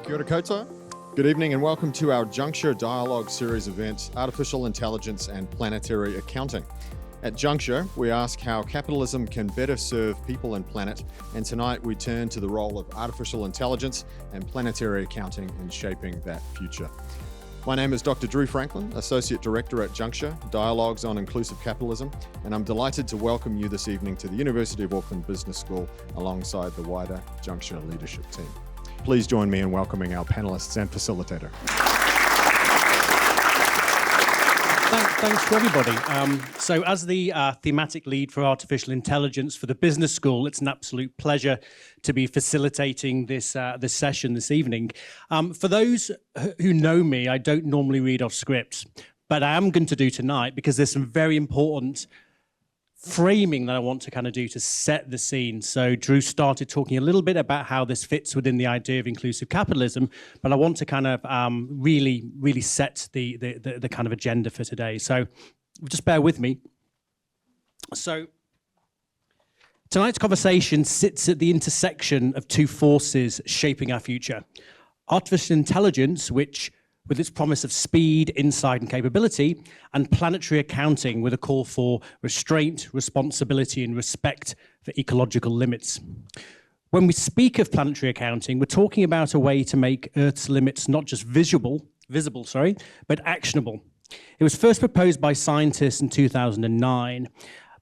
Kia ora koutou. Good evening and welcome to our Juncture Dialogue series event, Artificial Intelligence and Planetary Accounting. At Juncture, we ask how capitalism can better serve people and planet, and tonight we turn to the role of artificial intelligence and planetary accounting in shaping that future. My name is Dr. Drew Franklin, Associate Director at Juncture, Dialogues on Inclusive Capitalism, and I'm delighted to welcome you this evening to the University of Auckland Business School alongside the wider Juncture leadership team. Please join me in welcoming our panelists and facilitator. Thanks to everybody. So as the thematic lead for artificial intelligence for the business school, it's an absolute pleasure to be facilitating this session this evening. For those who know me, I don't normally read off scripts, but I am going to do tonight because there's some very important framing that I want to kind of do to set the scene. So Drew started talking a little bit about how this fits within the idea of inclusive capitalism, but I want to kind of really set the kind of agenda for today. So just bear with me. So tonight's conversation sits at the intersection of two forces shaping our future. Artificial intelligence, which with its promise of speed, insight, and capability, and planetary accounting with a call for restraint, responsibility, and respect for ecological limits. When we speak of planetary accounting, we're talking about a way to make Earth's limits not just visible, but actionable. It was first proposed by scientists in 2009.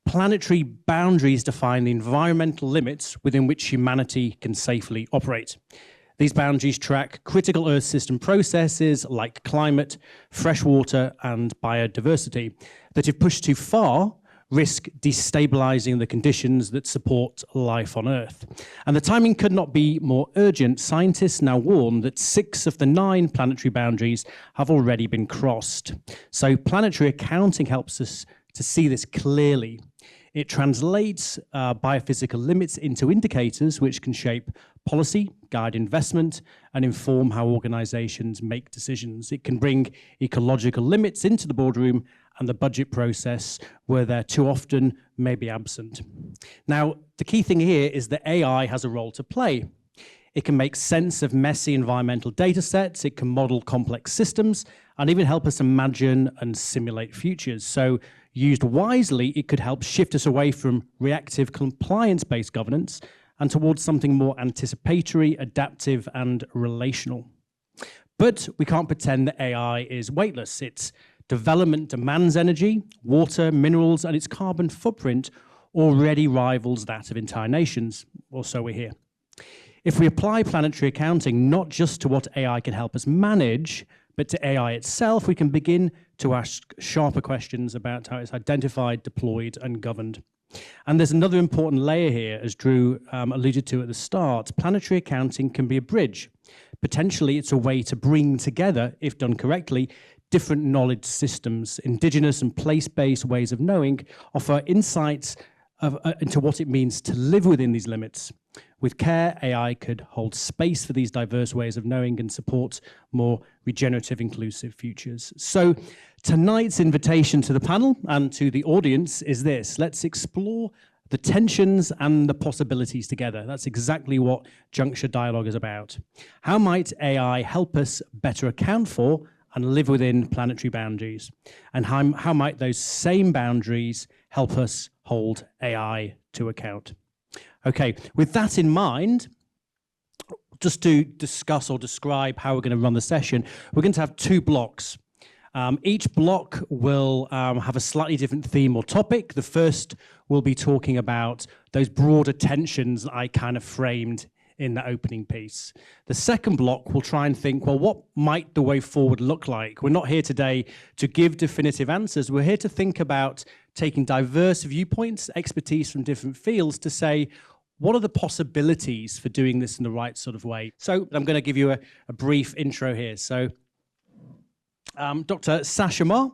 Planetary boundaries define the environmental limits within which humanity can safely operate. These boundaries track critical Earth system processes like climate, fresh water, and biodiversity that, if pushed too far, risk destabilizing the conditions that support life on Earth. And the timing could not be more urgent. Scientists now warn that 6 of the 9 planetary boundaries have already been crossed. So planetary accounting helps us to see this clearly. It translates biophysical limits into indicators which can shape policy, guide investment, and inform how organizations make decisions. It can bring ecological limits into the boardroom and the budget process where they're too often maybe absent. Now, the key thing here is that AI has a role to play. It can make sense of messy environmental data sets, it can model complex systems, and even help us imagine and simulate futures. So, used wisely, it could help shift us away from reactive compliance-based governance and towards something more anticipatory, adaptive, and relational. But we can't pretend that AI is weightless. Its development demands energy, water, minerals, and its carbon footprint already rivals that of entire nations, or so we hear. If we apply planetary accounting not just to what AI can help us manage, but to AI itself, we can begin to ask sharper questions about how it's identified, deployed, and governed. And there's another important layer here, as Drew alluded to at the start. Planetary accounting can be a bridge. Potentially, it's a way to bring together, if done correctly, different knowledge systems. Indigenous and place-based ways of knowing offer insights into what it means to live within these limits. With care, AI could hold space for these diverse ways of knowing and support more regenerative, inclusive futures. So tonight's invitation to the panel and to the audience is this: let's explore the tensions and the possibilities together. That's exactly what Juncture Dialogue is about. How might AI help us better account for and live within planetary boundaries? And how might those same boundaries help us hold AI to account? Okay, with that in mind, just to discuss or describe how we're going to run the session, we're going to have 2 blocks. Each block will have a slightly different theme or topic. The first will be talking about those broader tensions that I kind of framed in the opening piece. The second block will try and think, well, what might the way forward look like? We're not here today to give definitive answers. We're here to think about taking diverse viewpoints, expertise from different fields to say, what are the possibilities for doing this in the right sort of way? So I'm going to give you a brief intro here. So Dr. Sasha Maher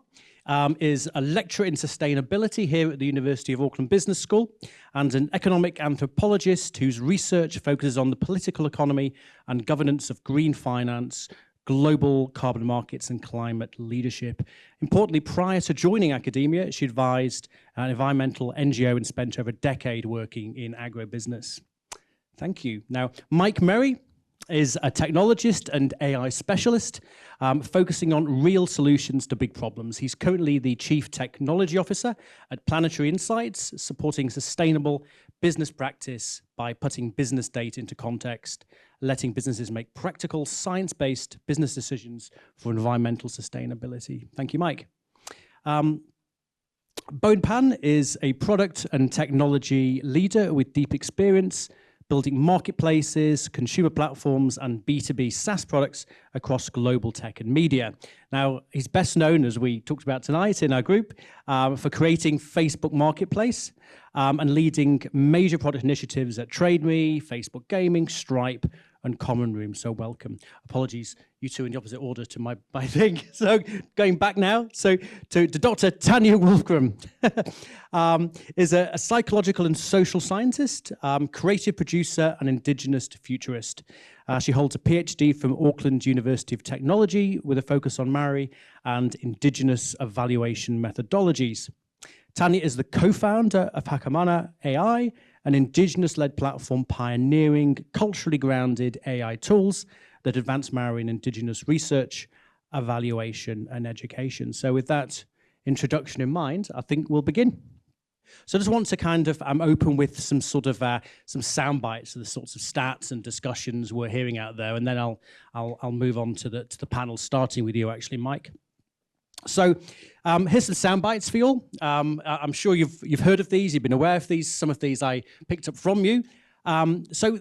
is a lecturer in sustainability here at the University of Auckland Business School and an economic anthropologist whose research focuses on the political economy and governance of green finance, global carbon markets, and climate leadership. Importantly, prior to joining academia, she advised an environmental NGO and spent over a decade working in agribusiness. Thank you. Now, Mike Merry is a technologist and AI specialist, focusing on real solutions to big problems. He's currently the Chief Technology Officer at Planetary Insights, supporting sustainable business practice by putting business data into context, letting businesses make practical, science-based business decisions for environmental sustainability. Thank you, Mike. Bowen Pan is a product and technology leader with deep experience building marketplaces, consumer platforms, and B2B SaaS products across global tech and media. Now, he's best known, as we talked about tonight in our group, for creating Facebook Marketplace and leading major product initiatives at TradeMe, Facebook Gaming, Stripe, and Common Room. So welcome. Apologies, you two in the opposite order to my thing. So going back now, so to Dr. Tania Wolfgramm, is a psychological and social scientist, creative producer, and indigenous futurist. She holds a PhD from Auckland University of Technology with a focus on Maori and indigenous evaluation methodologies. Tania is the co-founder of Hakamana AI, an indigenous-led platform pioneering culturally grounded AI tools that advance Maori and indigenous research, evaluation, and education. So with that introduction in mind, I think we'll begin. So I just want to kind of open with some sort of some sound bites of the sorts of stats and discussions we're hearing out there, and then I'll move on to the panel, starting with you actually, Mike. So here's some sound bites for you all. I'm sure you've heard of these, you've been aware of these. Some of these I picked up from you. So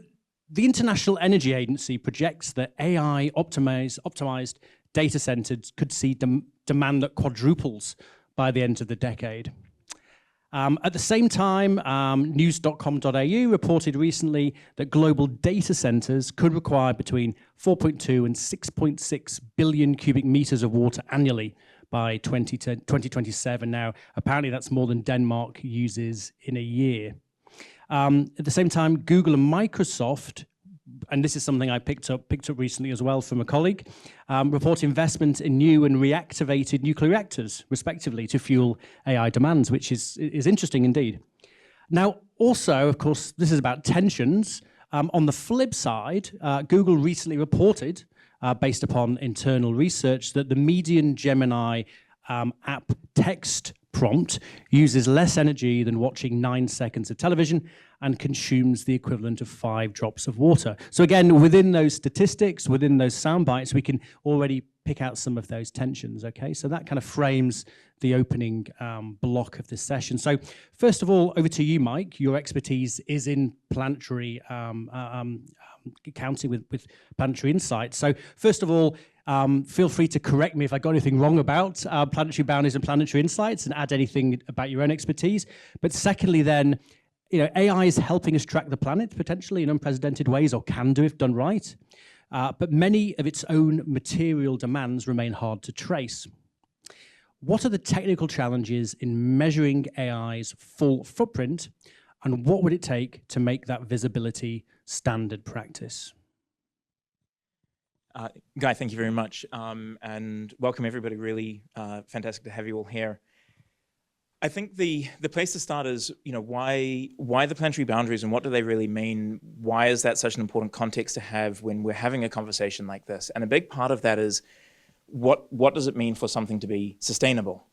the International Energy Agency projects that AI optimized data centers could see demand that quadruples by the end of the decade. At the same time, news.com.au reported recently that global data centers could require between 4.2 and 6.6 billion cubic meters of water annually by 2027. Now, apparently that's more than Denmark uses in a year. At the same time, Google and Microsoft, and this is something I picked up recently as well from a colleague, report investment in new and reactivated nuclear reactors, respectively, to fuel AI demands, which is interesting indeed. Now, also, of course, this is about tensions. On the flip side, Google recently reported, based upon internal research, that the median Gemini app text prompt uses less energy than watching 9 seconds of television and consumes the equivalent of 5 drops of water. So again, within those statistics, within those sound bites, we can already pick out some of those tensions, okay? So that kind of frames the opening block of this session. So first of all, over to you, Mike. Your expertise is in planetary accounting with Planetary Insights. So first of all, feel free to correct me if I got anything wrong about planetary boundaries and Planetary Insights and add anything about your own expertise. But secondly then, AI is helping us track the planet potentially in unprecedented ways, or can do if done right. But many of its own material demands remain hard to trace. What are the technical challenges in measuring AI's full footprint, and what would it take to make that visibility standard practice? Guy, thank you very much, and welcome everybody. Really fantastic to have you all here. I think the place to start is, why the planetary boundaries and what do they really mean? Why is that such an important context to have when we're having a conversation like this? And a big part of that is what does it mean for something to be sustainable?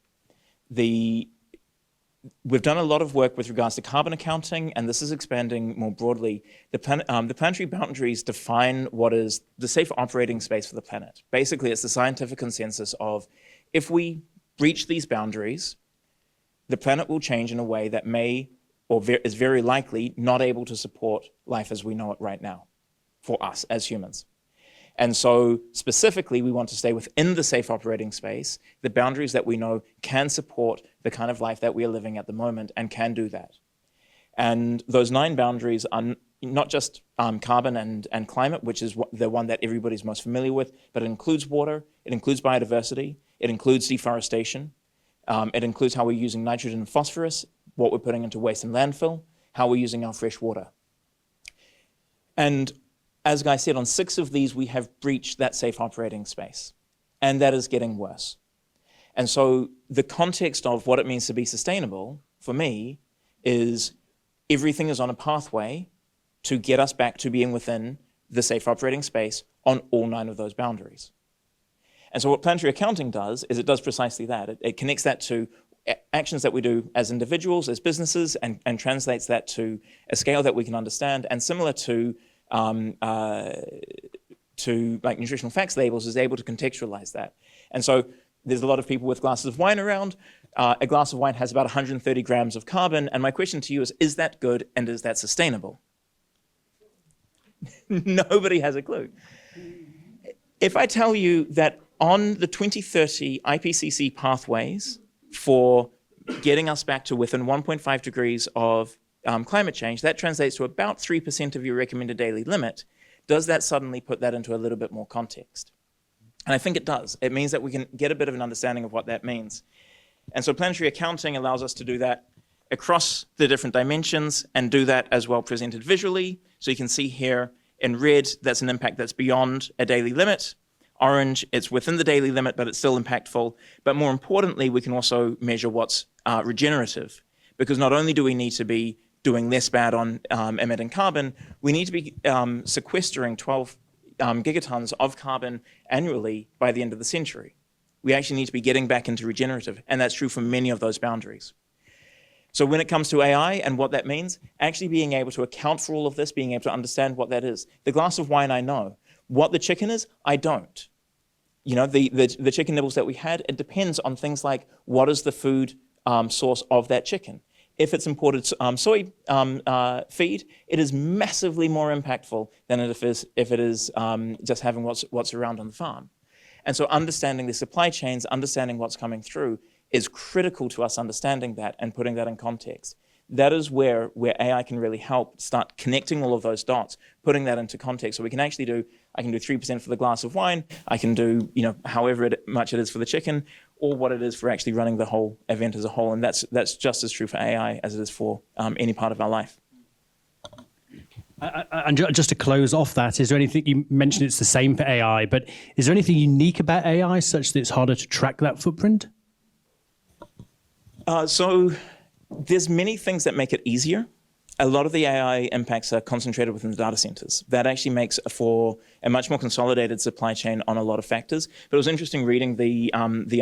We've done a lot of work with regards to carbon accounting, and this is expanding more broadly. The planetary boundaries define what is the safe operating space for the planet. Basically, it's the scientific consensus of if we breach these boundaries, the planet will change in a way that may, or is very likely, not able to support life as we know it right now for us as humans. And so specifically, we want to stay within the safe operating space, the boundaries that we know can support the kind of life that we are living at the moment and can do that. And those 9 boundaries are not just carbon and climate, which is the one that everybody's most familiar with, but it includes water, it includes biodiversity, it includes deforestation, it includes how we're using nitrogen and phosphorus, what we're putting into waste and landfill, how we're using our fresh water. And as Guy said, on 6 of these, we have breached that safe operating space, and that is getting worse. And so the context of what it means to be sustainable, for me, is everything is on a pathway to get us back to being within the safe operating space on all 9 of those boundaries. And so what planetary accounting does is it does precisely that. It connects that to actions that we do as individuals, as businesses, and translates that to a scale that we can understand. And similar to like nutritional facts labels, is able to contextualize that. And so there's a lot of people with glasses of wine around. A glass of wine has about 130 grams of carbon. And my question to you is that good and is that sustainable? Nobody has a clue. If I tell you that on the 2030 IPCC pathways for getting us back to within 1.5 degrees of climate change, that translates to about 3% of your recommended daily limit, does that suddenly put that into a little bit more context? And I think it does. It means that we can get a bit of an understanding of what that means. And so planetary accounting allows us to do that across the different dimensions and do that as well presented visually. So you can see here in red, that's an impact that's beyond a daily limit. Orange, it's within the daily limit, but it's still impactful. But more importantly, we can also measure what's regenerative, because not only do we need to be doing less bad on emitting carbon, we need to be sequestering 12 gigatons of carbon annually by the end of the century. We actually need to be getting back into regenerative, and that's true for many of those boundaries. So when it comes to AI and what that means, actually being able to account for all of this, being able to understand what that is. The glass of wine, I know. What the chicken is, I don't. You know, the chicken nibbles that we had, it depends on things like what is the food source of that chicken. If it's imported soy feed, it is massively more impactful than if it is just having what's around on the farm. And so understanding the supply chains, understanding what's coming through is critical to us understanding that and putting that in context. That is where AI can really help start connecting all of those dots, putting that into context. So we can actually do, I can do 3% for the glass of wine, I can do, you know, however much it is for the chicken, or what it is for actually running the whole event as a whole. And that's just as true for AI as it is for any part of our life. And just to close off that, is there anything, you mentioned it's the same for AI, but is there anything unique about AI such that it's harder to track that footprint? So there's many things that make it easier. A lot of the AI impacts are concentrated within the data centers. That actually makes for a much more consolidated supply chain on a lot of factors. But it was interesting reading the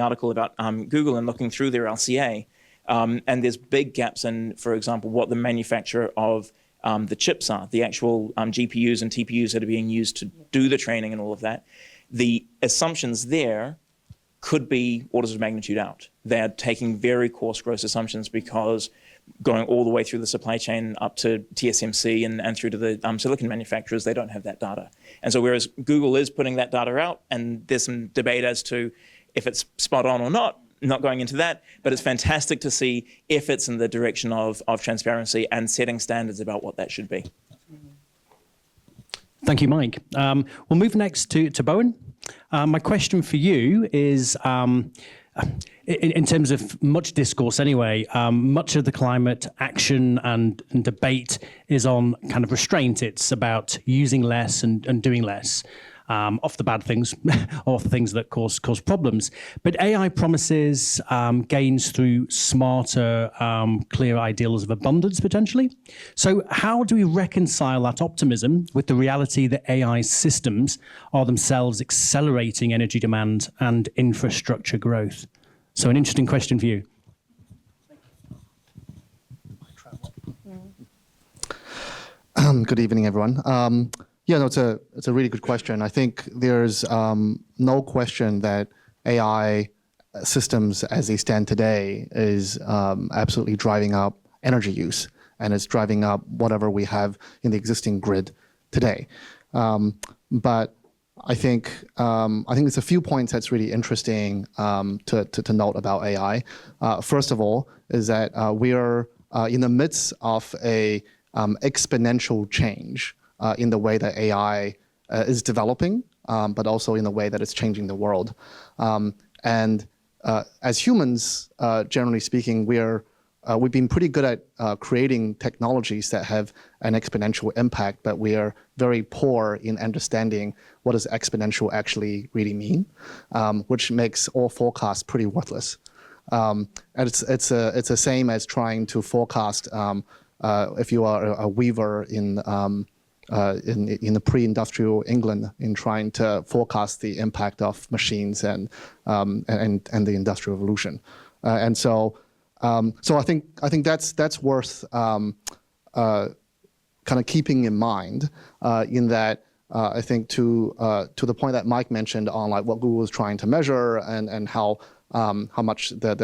article about Google and looking through their LCA. And there's big gaps in, for example, what the manufacturer of the chips are, the actual GPUs and TPUs that are being used to do the training and all of that. The assumptions there could be orders of magnitude out. They're taking very coarse, gross assumptions because going all the way through the supply chain up to TSMC and through to the silicon manufacturers, they don't have that data. And so whereas Google is putting that data out, and there's some debate as to if it's spot on or not going into that, but it's fantastic to see if it's in the direction of transparency and setting standards about what that should be. Thank you, Mike. We'll move next to Bowen. My question for you is, in terms of much discourse anyway, much of the climate action and debate is on kind of restraint. It's about using less and doing less. Off the bad things, off the things that cause problems. But AI promises gains through smarter, clear ideals of abundance, potentially. So how do we reconcile that optimism with the reality that AI systems are themselves accelerating energy demand and infrastructure growth? So an interesting question for you. Good evening, everyone. Yeah, no, it's a really good question. I think there's no question that AI systems as they stand today is absolutely driving up energy use, and it's driving up whatever we have in the existing grid today. But I think there's a few points that's really interesting to note about AI. First of all, is that we are in the midst of a exponential change in the way that AI is developing, but also in the way that it's changing the world. And as humans, generally speaking, we've been pretty good at creating technologies that have an exponential impact, but we are very poor in understanding what does exponential actually really mean, which makes all forecasts pretty worthless. And it's the same as trying to forecast if you are a weaver in in the pre-industrial England in trying to forecast the impact of machines and the Industrial Revolution. So I think that's worth kind of keeping in mind in that I think to the point that Mike mentioned on like what Google is trying to measure and how much their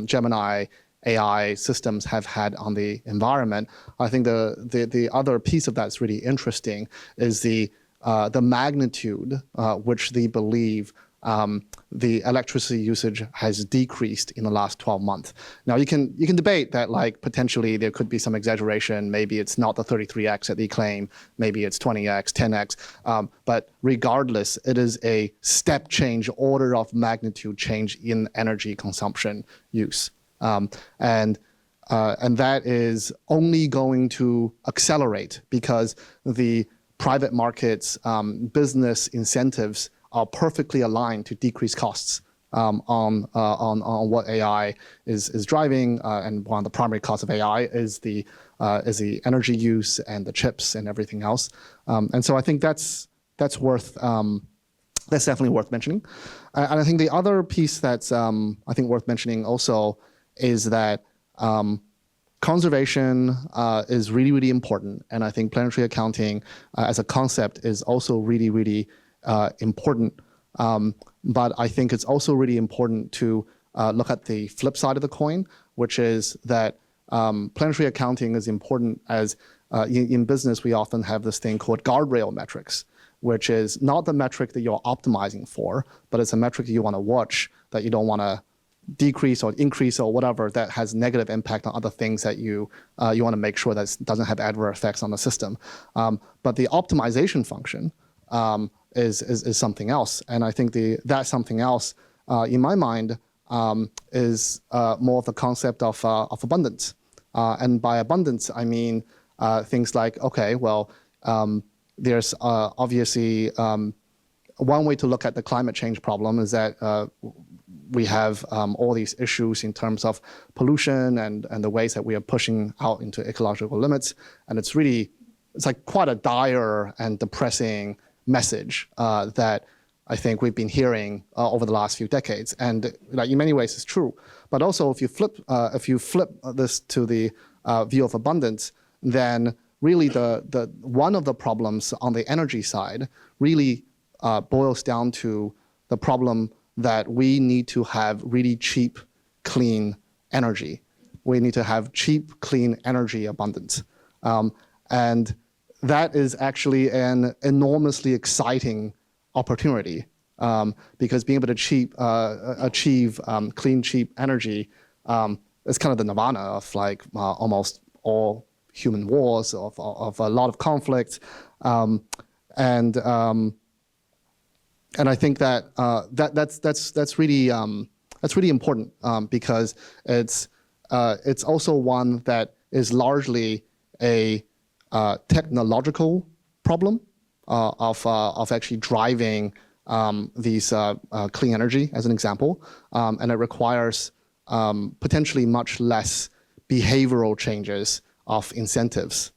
Gemini AI systems have had on the environment. I think the other piece of that's really interesting is the magnitude which they believe the electricity usage has decreased in the last 12 months. Now you can debate that like potentially there could be some exaggeration. Maybe it's not the 33x that they claim. Maybe it's 20x, 10x. But regardless, it is a step change, order of magnitude change in energy consumption use, and that is only going to accelerate because the private markets business incentives are perfectly aligned to decrease costs on what AI is driving, and one of the primary costs of AI is the energy use and the chips and everything else. And so I think that's definitely worth mentioning. And I think the other piece that's I think worth mentioning also is that conservation is really, really important, and I think planetary accounting as a concept is also really, really important, but I think it's also really important to look at the flip side of the coin, which is that planetary accounting is important as in business we often have this thing called guardrail metrics, which is not the metric that you're optimizing for, but it's a metric that you want to watch that you don't want to decrease or increase or whatever that has negative impact on other things that you want to make sure that doesn't have adverse effects on the system. But the optimization function is something else, and I think that something else, in my mind, is more of the concept of abundance. And by abundance, I mean things like, okay, well, there's obviously one way to look at the climate change problem is that we have all these issues in terms of pollution and the ways that we are pushing out into ecological limits, and it's like quite a dire and depressing message that I think we've been hearing over the last few decades, and like in many ways it's true. But also, if you flip this to the view of abundance, then really the one of the problems on the energy side really boils down to the problem that we need to have really cheap, clean energy. We need to have cheap, clean energy abundance, and that is actually an enormously exciting opportunity, because being able to achieve clean, cheap energy is kind of the nirvana of like almost all human wars, of a lot of conflict, and I think that's really important because it's also one that is largely a technological problem of actually driving these clean energy, as an example, and it requires potentially much less behavioral changes of incentives,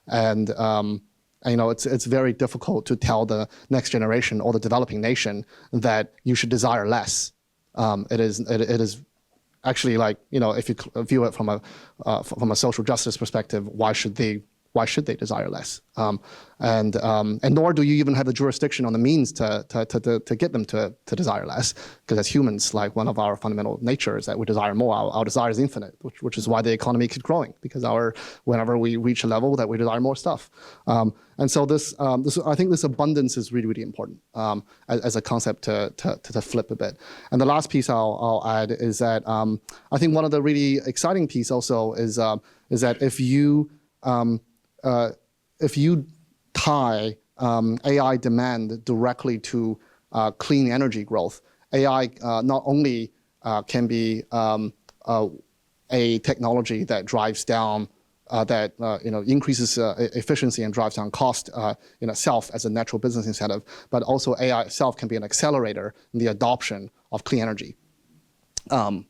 and you know it's very difficult to tell the next generation or the developing nation that you should desire less. It is actually, like, you know, if you view it from a social justice perspective, why should they desire less? And nor do you even have the jurisdiction on the means to get them to desire less, because as humans, like, one of our fundamental natures is that we desire more. Our desire is infinite, which is why the economy keeps growing, because whenever we reach a level that we desire more stuff. And so I think this abundance is really, really important as a concept to flip a bit. And the last piece I'll add is that I think one of the really exciting piece also is that if you tie AI demand directly to clean energy growth, AI not only can be a technology that drives down, increases efficiency and drives down cost in itself as a natural business incentive, but also AI itself can be an accelerator in the adoption of clean energy,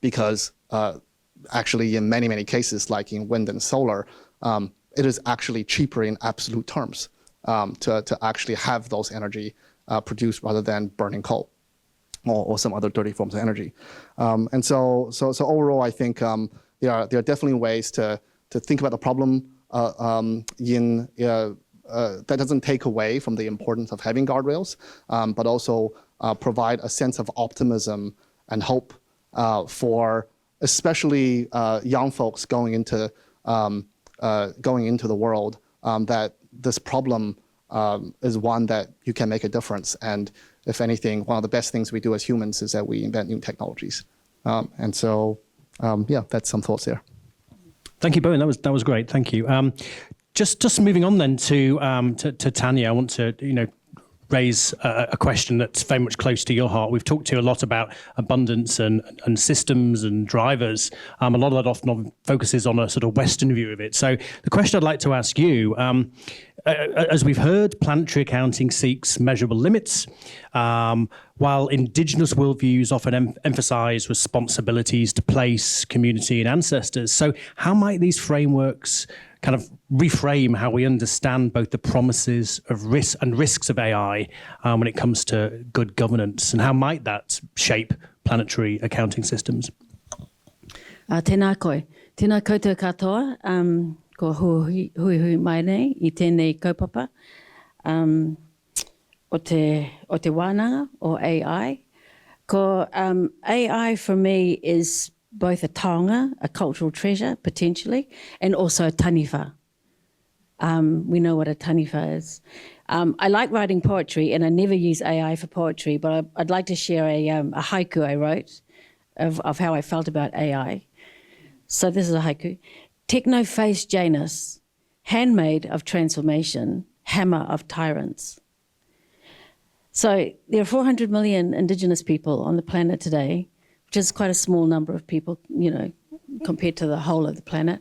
because actually in many cases, like in wind and solar, it is actually cheaper in absolute terms to actually have those energy produced rather than burning coal or some other dirty forms of energy. And so overall, I think there are definitely ways to think about the problem that doesn't take away from the importance of having guardrails, but also provide a sense of optimism and hope for especially young folks going into the world, that this problem is one that you can make a difference. And if anything, one of the best things we do as humans is that we invent new technologies. And so, yeah, that's some thoughts there. Thank you, Bowen. That was great. Thank you. Just moving on then to Tania. I want to raise a question that's very much close to your heart. We've talked to you a lot about abundance and systems and drivers. A lot of that often focuses on a sort of Western view of it. So the question I'd like to ask you, as we've heard, planetary accounting seeks measurable limits, while indigenous worldviews often emphasize responsibilities to place, community, and ancestors. So how might these frameworks kind of reframe how we understand both the promises of risk and risks of AI when it comes to good governance, and how might that shape planetary accounting systems? Tēnā koe. Tēnā koutou katoa, ko hui mai nei I tēnei kaupapa o te wānanga o AI. Ko AI for me is both a taonga, a cultural treasure, potentially, and also a taniwha. We know what a taniwha is. I like writing poetry, and I never use AI for poetry, but I'd like to share a haiku I wrote of how I felt about AI. So this is a haiku. Techno-faced Janus, handmaid of transformation, hammer of tyrants. So there are 400 million indigenous people on the planet today, which is quite a small number of people, compared to the whole of the planet.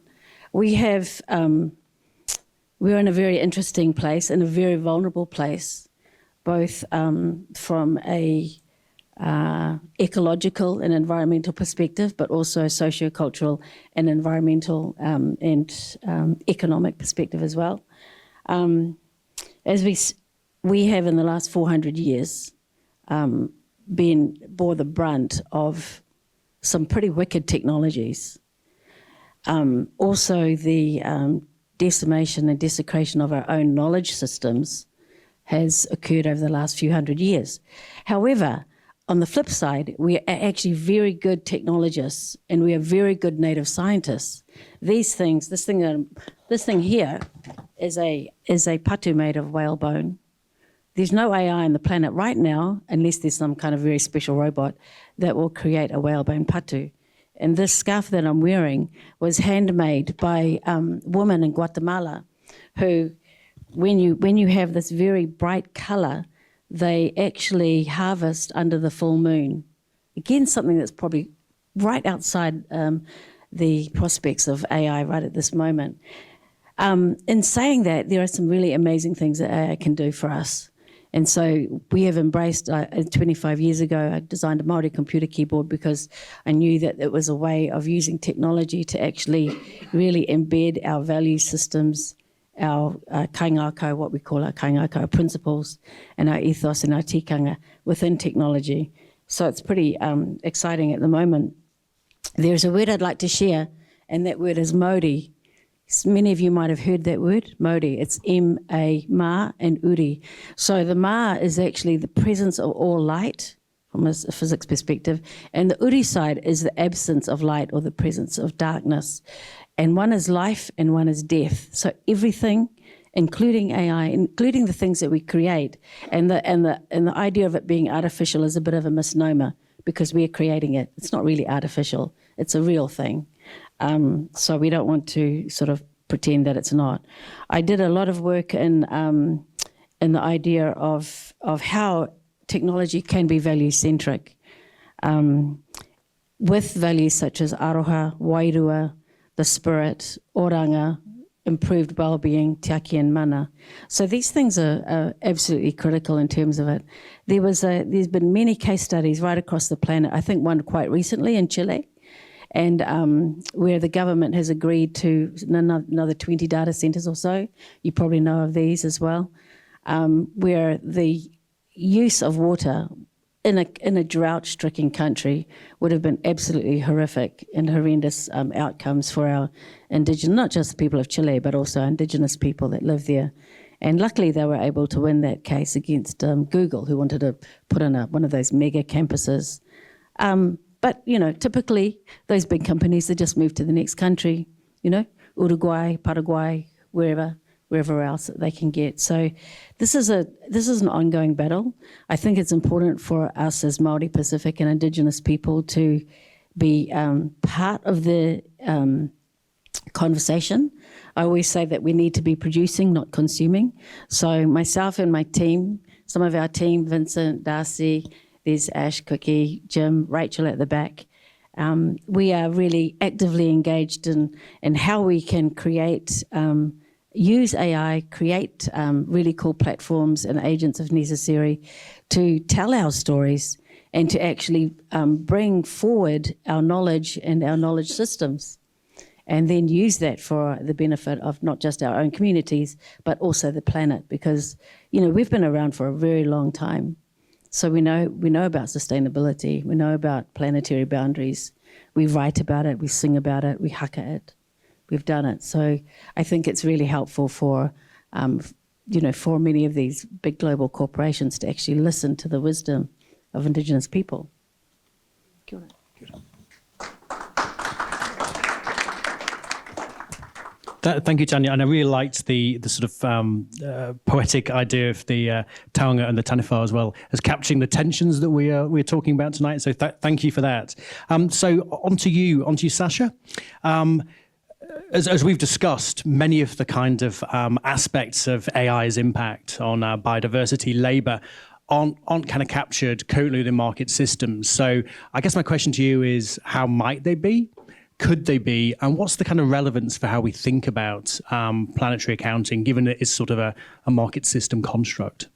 We're in a very interesting place, in a very vulnerable place, both from a ecological and environmental perspective, but also sociocultural and environmental and economic perspective as well. As we have in the last 400 years bore the brunt of some pretty wicked technologies. Also the decimation and desecration of our own knowledge systems has occurred over the last few hundred years. However, on the flip side, we are actually very good technologists and we are very good native scientists. These things, this thing here is a patu made of whale bone. There's no AI on the planet right now, unless there's some kind of very special robot that will create a whalebone patu. And this scarf that I'm wearing was handmade by women in Guatemala who, when you have this very bright color, they actually harvest under the full moon. Again, something that's probably right outside the prospects of AI right at this moment. In saying that, there are some really amazing things that AI can do for us. And so we have embraced, 25 years ago, I designed a Māori computer keyboard because I knew that it was a way of using technology to actually really embed our value systems, our kaingako, what we call our kaingako, our principles, and our ethos and our tikanga within technology. So it's pretty exciting at the moment. There's a word I'd like to share, and that word is Māori. Many of you might have heard that word, Māori. It's M-A, Ma, and Uri. So the Ma is actually the presence of all light from a physics perspective, and the Uri side is the absence of light or the presence of darkness. And one is life and one is death. So everything, including AI, including the things that we create, and the idea of it being artificial is a bit of a misnomer because we're creating it. It's not really artificial. It's a real thing. So we don't want to sort of pretend that it's not. I did a lot of work in the idea of how technology can be value-centric, with values such as aroha, wairua, the spirit, oranga, improved well-being, te aki and mana. So these things are absolutely critical in terms of it. There's been many case studies right across the planet. I think one quite recently in Chile. and where the government has agreed to another 20 data centres or so. You probably know of these as well, where the use of water in a drought-stricken country would have been absolutely horrific and horrendous outcomes for our indigenous, not just the people of Chile, but also indigenous people that live there. And luckily they were able to win that case against Google, who wanted to put in one of those mega campuses. But, typically those big companies, they just move to the next country, Uruguay, Paraguay, wherever else that they can get. So this is an ongoing battle. I think it's important for us as Māori Pacific and Indigenous people to be part of the conversation. I always say that we need to be producing, not consuming. So myself and my team, some of our team, Vincent, Darcy, there's Ash, Cookie, Jim, Rachel at the back. We are really actively engaged in how we can create, use AI, create really cool platforms and agents if necessary to tell our stories and to actually bring forward our knowledge and our knowledge systems, and then use that for the benefit of not just our own communities, but also the planet, because, we've been around for a very long time. So we know about sustainability, we know about planetary boundaries, we write about it, we sing about it, we haka it, we've done it. So I think it's really helpful for, for many of these big global corporations to actually listen to the wisdom of Indigenous people. Kia ora. Thank you, Tania. And I really liked the sort of poetic idea of the taonga and the taniwha as well as capturing the tensions that we're talking about tonight. So thank you for that. So on to you, Sasha. As we've discussed, many of the kind of aspects of AI's impact on biodiversity, labour, aren't kind of captured currently within market systems. So I guess my question to you is, how might they be? Could they be? And what's the kind of relevance for how we think about planetary accounting, given that it's sort of a market system construct?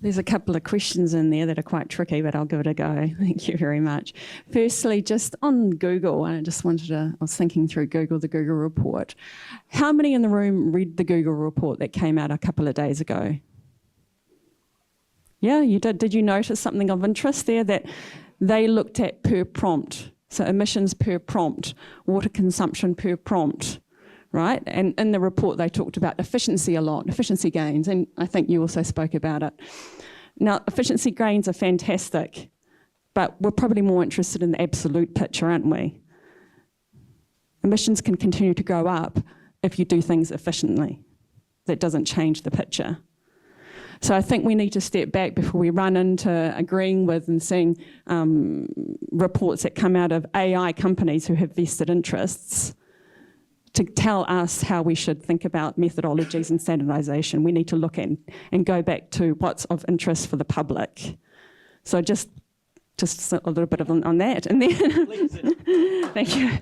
There's a couple of questions in there that are quite tricky, but I'll give it a go. Thank you very much. Firstly, just on Google, I was thinking through Google, the Google report. How many in the room read the Google report that came out a couple of days ago? Yeah, you did. Did you notice something of interest there, that they looked at per prompt? So emissions per prompt, water consumption per prompt, right? And in the report, they talked about efficiency a lot, efficiency gains, and I think you also spoke about it. Now, efficiency gains are fantastic, but we're probably more interested in the absolute picture, aren't we? Emissions can continue to go up if you do things efficiently. That doesn't change the picture. So I think we need to step back before we run into agreeing with and seeing reports that come out of AI companies who have vested interests to tell us how we should think about methodologies and standardisation. We need to look at and go back to what's of interest for the public. So just a little bit on that. And then, thank you.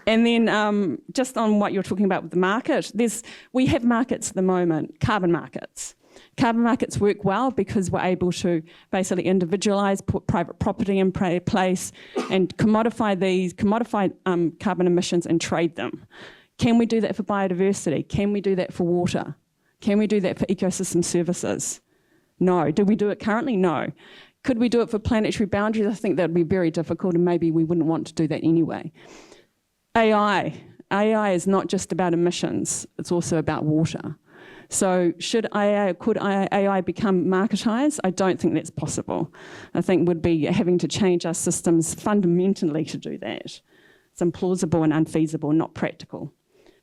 And then just on what you're talking about with the market, we have markets at the moment, carbon markets. Carbon markets work well because we're able to basically individualise, put private property in place and commodify carbon emissions and trade them. Can we do that for biodiversity? Can we do that for water? Can we do that for ecosystem services? No. Do we do it currently? No. Could we do it for planetary boundaries? I think that would be very difficult, and maybe we wouldn't want to do that anyway. AI is not just about emissions, it's also about water. So could AI become marketised? I don't think that's possible. I think we'd be having to change our systems fundamentally to do that. It's implausible and unfeasible, not practical.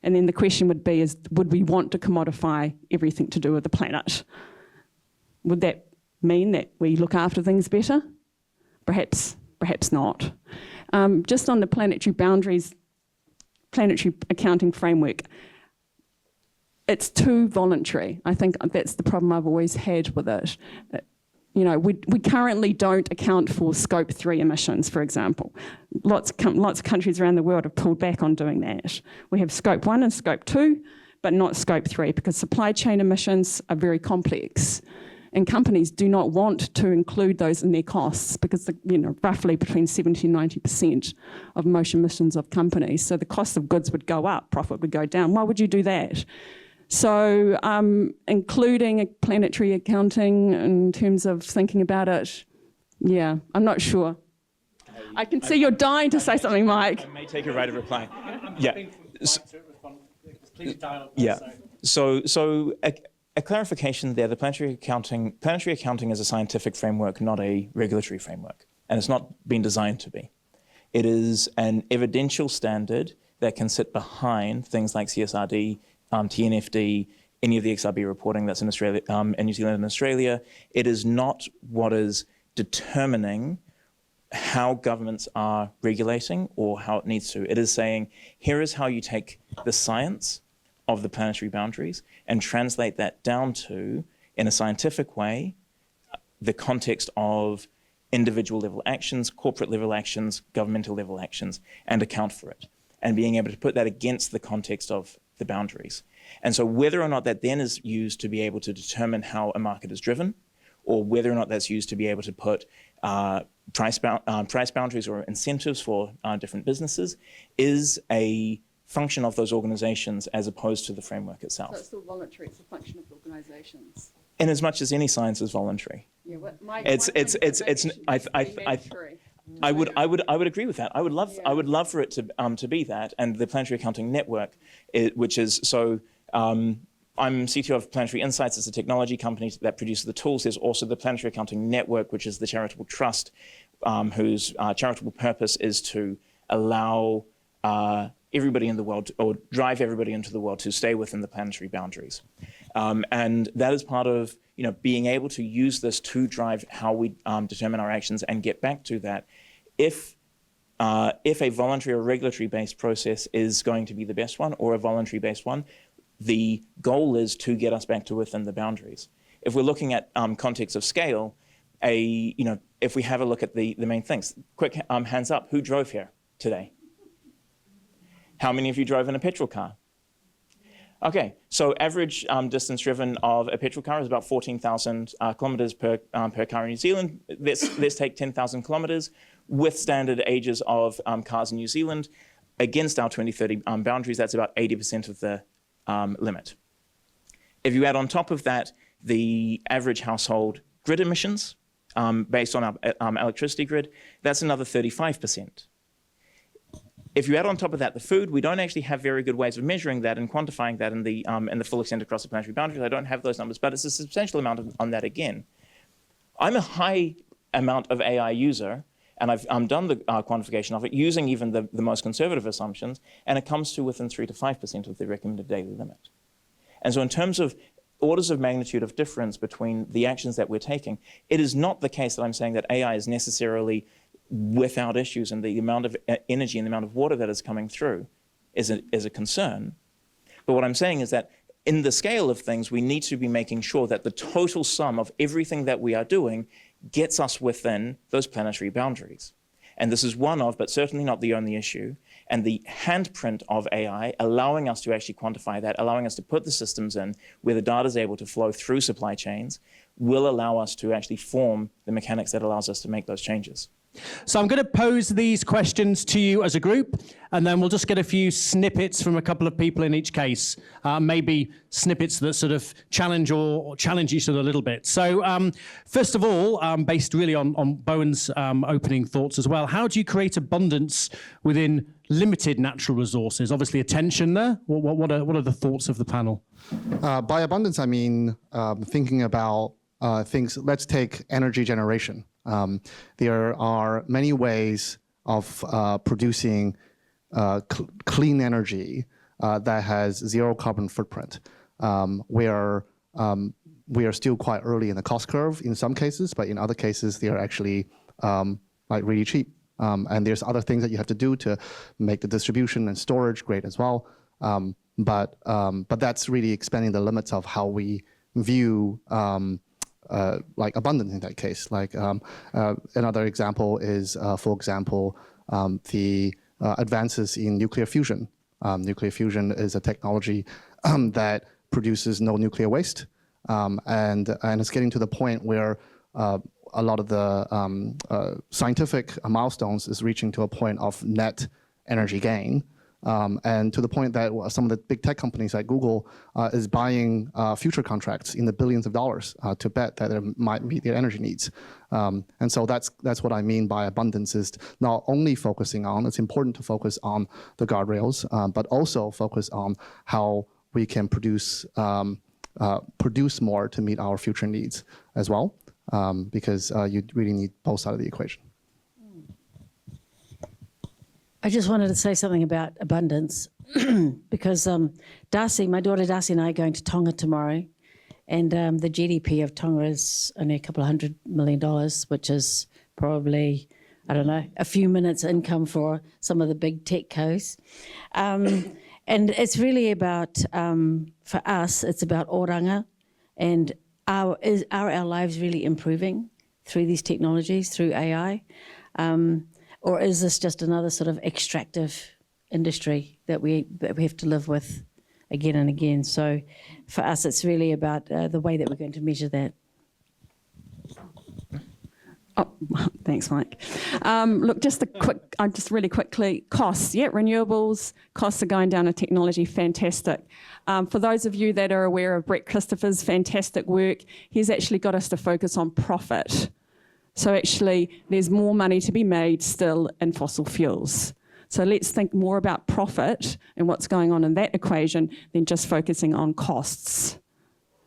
And then the question would be, would we want to commodify everything to do with the planet? Would that mean that we look after things better? Perhaps not. Just on the planetary boundaries, planetary accounting framework, it's too voluntary. I think that's the problem I've always had with it. We currently don't account for Scope 3 emissions, for example. Lots of countries around the world have pulled back on doing that. We have Scope 1 and Scope 2, but not Scope 3, because supply chain emissions are very complex. And companies do not want to include those in their costs because, roughly between 70 and 90% of motion emissions of companies. So the cost of goods would go up, profit would go down. Why would you do that? So including a planetary accounting in terms of thinking about it, yeah, I'm not sure. I can see you're dying to say something, Mike. I may take a right of reply. Yeah. Yeah. So a clarification there, the planetary accounting is a scientific framework, not a regulatory framework, and it's not been designed to be. It is an evidential standard that can sit behind things like CSRD, TNFD, any of the XRB reporting that's in Australia, in New Zealand and Australia. It is not what is determining how governments are regulating or how it needs to. It is saying, here is how you take the science of the planetary boundaries and translate that down to, in a scientific way, the context of individual level actions, corporate level actions, governmental level actions, and account for it. And being able to put that against the context of the boundaries. And so whether or not that then is used to be able to determine how a market is driven, or whether or not that's used to be able to put price boundaries or incentives for different businesses, is a function of those organizations as opposed to the framework itself. So it's still voluntary, it's a function of organizations. In as much as any science is voluntary. Yeah, I would agree with that. I would love for it to be that, and the Planetary Accounting Network, which is so. I'm CTO of Planetary Insights. It's a technology company that produces the tools. There's also the Planetary Accounting Network, which is the charitable trust, whose charitable purpose is to allow everybody in the world, or drive everybody into the world to stay within the planetary boundaries. And that is part of being able to use this to drive how we determine our actions and get back to that. If a voluntary or regulatory-based process is going to be the best one, or a voluntary-based one, the goal is to get us back to within the boundaries. If we're looking at context of scale, if we have a look at the main things, quick hands up, who drove here today? How many of you drove in a petrol car? Okay, so average distance driven of a petrol car is about 14,000 kilometers per car in New Zealand. Let's take 10,000 kilometers with standard ages of cars in New Zealand against our 2030 boundaries. That's about 80% of the limit. If you add on top of that the average household grid emissions based on our electricity grid, that's another 35%. If you add on top of that the food, we don't actually have very good ways of measuring that and quantifying that in the full extent across the planetary boundaries. I don't have those numbers, but it's a substantial amount on that again. I'm a high amount of AI user, and I've done the quantification of it using even the most conservative assumptions, and it comes to within 3 to 5% of the recommended daily limit. And so in terms of orders of magnitude of difference between the actions that we're taking, it is not the case that I'm saying that AI is necessarily without issues, and the amount of energy and the amount of water that is coming through is a concern. But what I'm saying is that in the scale of things, we need to be making sure that the total sum of everything that we are doing gets us within those planetary boundaries. And this is one of, but certainly not the only issue. And the handprint of AI, allowing us to actually quantify that, allowing us to put the systems in where the data is able to flow through supply chains, will allow us to actually form the mechanics that allows us to make those changes. So I'm going to pose these questions to you as a group, and then we'll just get a few snippets from a couple of people in each case, maybe snippets that sort of challenge each other a little bit. So first of all, based really on Bowen's opening thoughts as well, how do you create abundance within limited natural resources? Obviously attention there. What are the thoughts of the panel? By abundance, I mean thinking about things. Let's take energy generation. There are many ways of producing clean energy that has zero carbon footprint. We are still quite early in the cost curve in some cases, but in other cases they are actually like really cheap. And there's other things that you have to do to make the distribution and storage great as well. But that's really expanding the limits of how we view like abundance in that case. Like another example is, for example, the advances in nuclear fusion. Nuclear fusion is a technology that produces no nuclear waste, and it's getting to the point where a lot of the scientific milestones is reaching to a point of net energy gain. And to the point that some of the big tech companies like Google is buying future contracts in the billions of dollars to bet that it might meet their energy needs. And so that's what I mean by abundance, is not only focusing on, it's important to focus on the guardrails, but also focus on how we can produce more to meet our future needs as well, because you really need both sides of the equation. I just wanted to say something about abundance because Darcy, my daughter Darcy and I are going to Tonga tomorrow, and the GDP of Tonga is only a couple of $100 million, which is probably, I don't know, a few minutes income for some of the big tech co's. And it's really about, for us, it's about oranga, and are our lives really improving through these technologies, through AI? Or is this just another sort of extractive industry that we have to live with again and again? So for us, it's really about the way that we're going to measure that. Oh, thanks, Mike. Look, just really quickly, costs. Yeah, renewables, costs are going down in technology, fantastic. For those of you that are aware of Brett Christopher's fantastic work, he's actually got us to focus on profit. So actually, there's more money to be made still in fossil fuels. So let's think more about profit and what's going on in that equation than just focusing on costs.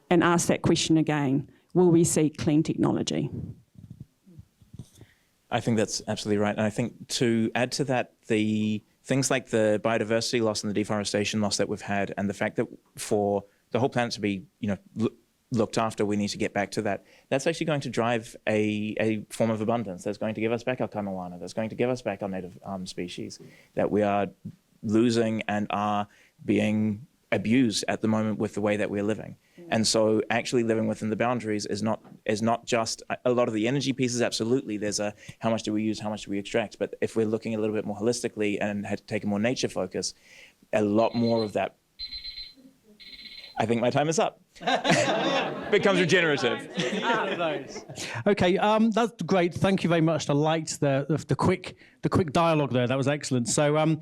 And ask that question again, will we see clean technology? I think that's absolutely right. And I think to add to that, the things like the biodiversity loss and the deforestation loss that we've had, and the fact that for the whole planet to be, looked after, we need to get back to that. That's actually going to drive a form of abundance that's going to give us back our kanawana, that's going to give us back our native species that we are losing and are being abused at the moment with the way that we're living. And so actually living within the boundaries is not just a lot of the energy pieces. Absolutely, there's a how much do we use, how much do we extract, but if we're looking a little bit more holistically and had to take a more nature focus, a lot more of that, I think my time is up. Becomes regenerative. Okay, that's great. Thank you very much. I liked the quick dialogue there. That was excellent. So I'm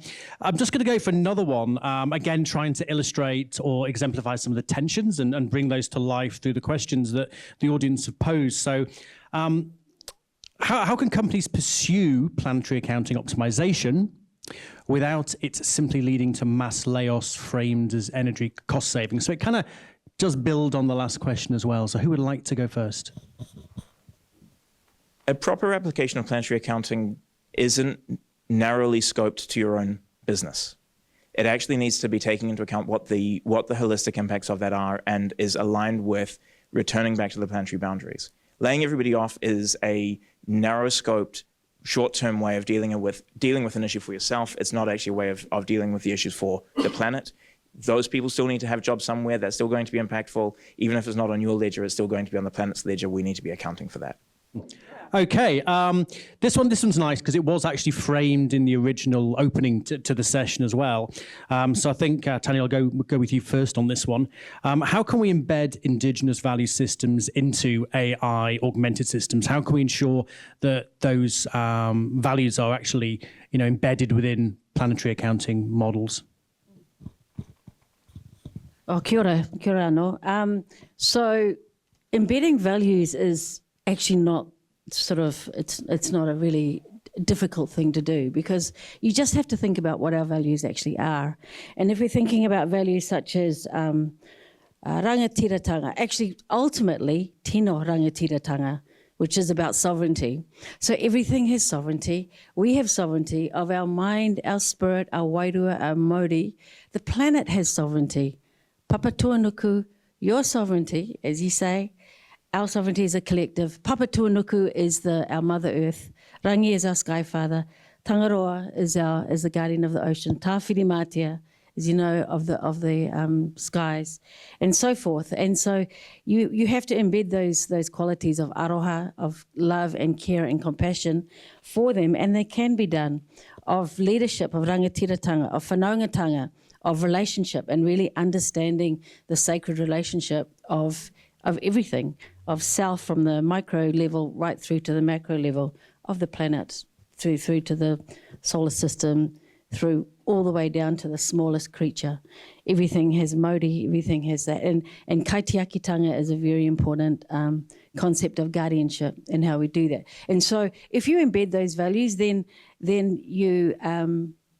just going to go for another one. Again, trying to illustrate or exemplify some of the tensions and bring those to life through the questions that the audience have posed. So how can companies pursue planetary accounting optimization without it simply leading to mass layoffs framed as energy cost savings? So it kind of does build on the last question as well. So who would like to go first? A proper application of planetary accounting isn't narrowly scoped to your own business. It actually needs to be taking into account what the holistic impacts of that are and is aligned with returning back to the planetary boundaries. Laying everybody off is a narrow-scoped, short-term way of dealing with an issue for yourself. It's not actually a way of dealing with the issues for the planet. Those people still need to have jobs somewhere. That's still going to be impactful. Even if it's not on your ledger, it's still going to be on the planet's ledger. We need to be accounting for that. Okay, this one's nice because it was actually framed in the original opening to the session as well. So I think, Tania, I'll go with you first on this one. How can we embed indigenous value systems into AI augmented systems? How can we ensure that those values are actually, embedded within planetary accounting models? Oh, kia ora anō. So embedding values is actually not it's not a really difficult thing to do, because you just have to think about what our values actually are. And if we're thinking about values such as rangatiratanga, actually ultimately tino rangatiratanga, which is about sovereignty. So everything has sovereignty. We have sovereignty of our mind, our spirit, our wairua, our mauri. The planet has sovereignty. Papa tuanuku, your sovereignty, as you say, our sovereignty is a collective. Papa tuanuku is our Mother Earth. Rangi is our Sky Father. Tangaroa is the guardian of the ocean. Tawhirimatia, as you know, of the skies, and so forth. And so you have to embed those qualities of aroha, of love and care and compassion for them, and they can be done, of leadership, of rangatiratanga, of whanaungatanga, of relationship, and really understanding the sacred relationship of of everything, of self from the micro level right through to the macro level of the planet, through to the solar system, through all the way down to the smallest creature. Everything has mauri, everything has that. And kaitiakitanga is a very important concept of guardianship and how we do that. And so if you embed those values, then you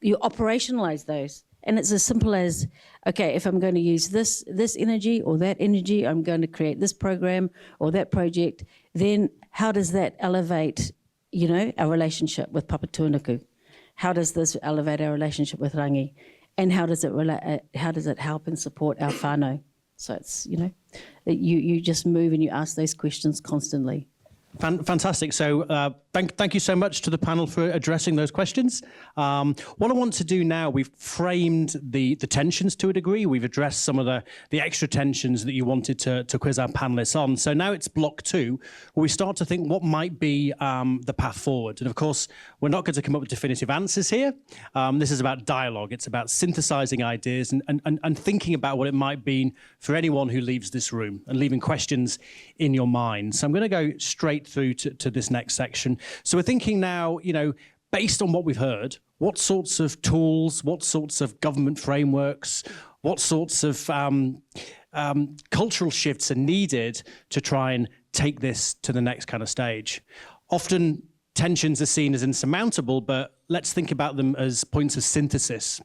operationalize those. And it's as simple as, okay, if I'm going to use this energy or that energy, I'm going to create this program or that project, then how does that elevate, our relationship with Papatūānuku? How does this elevate our relationship with Rangi? And how does it help and support our whānau? So it's, you just move and you ask those questions constantly. Fantastic. So thank you so much to the panel for addressing those questions. What I want to do now, we've framed the tensions to a degree. We've addressed some of the extra tensions that you wanted to quiz our panelists on. So now it's block 2, where we start to think what might be the path forward. And of course, we're not going to come up with definitive answers here. This is about dialogue. It's about synthesizing ideas and thinking about what it might mean for anyone who leaves this room and leaving questions in your mind. So I'm going to go straight through to this next section. So we're thinking now, based on what we've heard, what sorts of tools, what sorts of government frameworks, what sorts of cultural shifts are needed to try and take this to the next kind of stage. Often tensions are seen as insurmountable, but let's think about them as points of synthesis,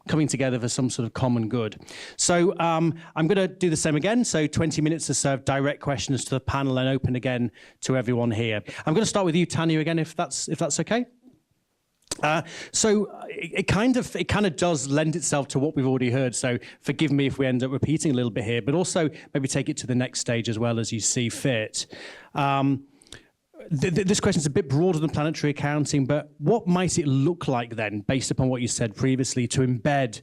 coming together for some sort of common good. So I'm going to do the same again. So 20 minutes to serve direct questions to the panel and open again to everyone here. I'm going to start with you, Tania, again, if that's okay. So it kind of does lend itself to what we've already heard. So forgive me if we end up repeating a little bit here, but also maybe take it to the next stage as well as you see fit. This question is a bit broader than planetary accounting, but what might it look like then, based upon what you said previously, to embed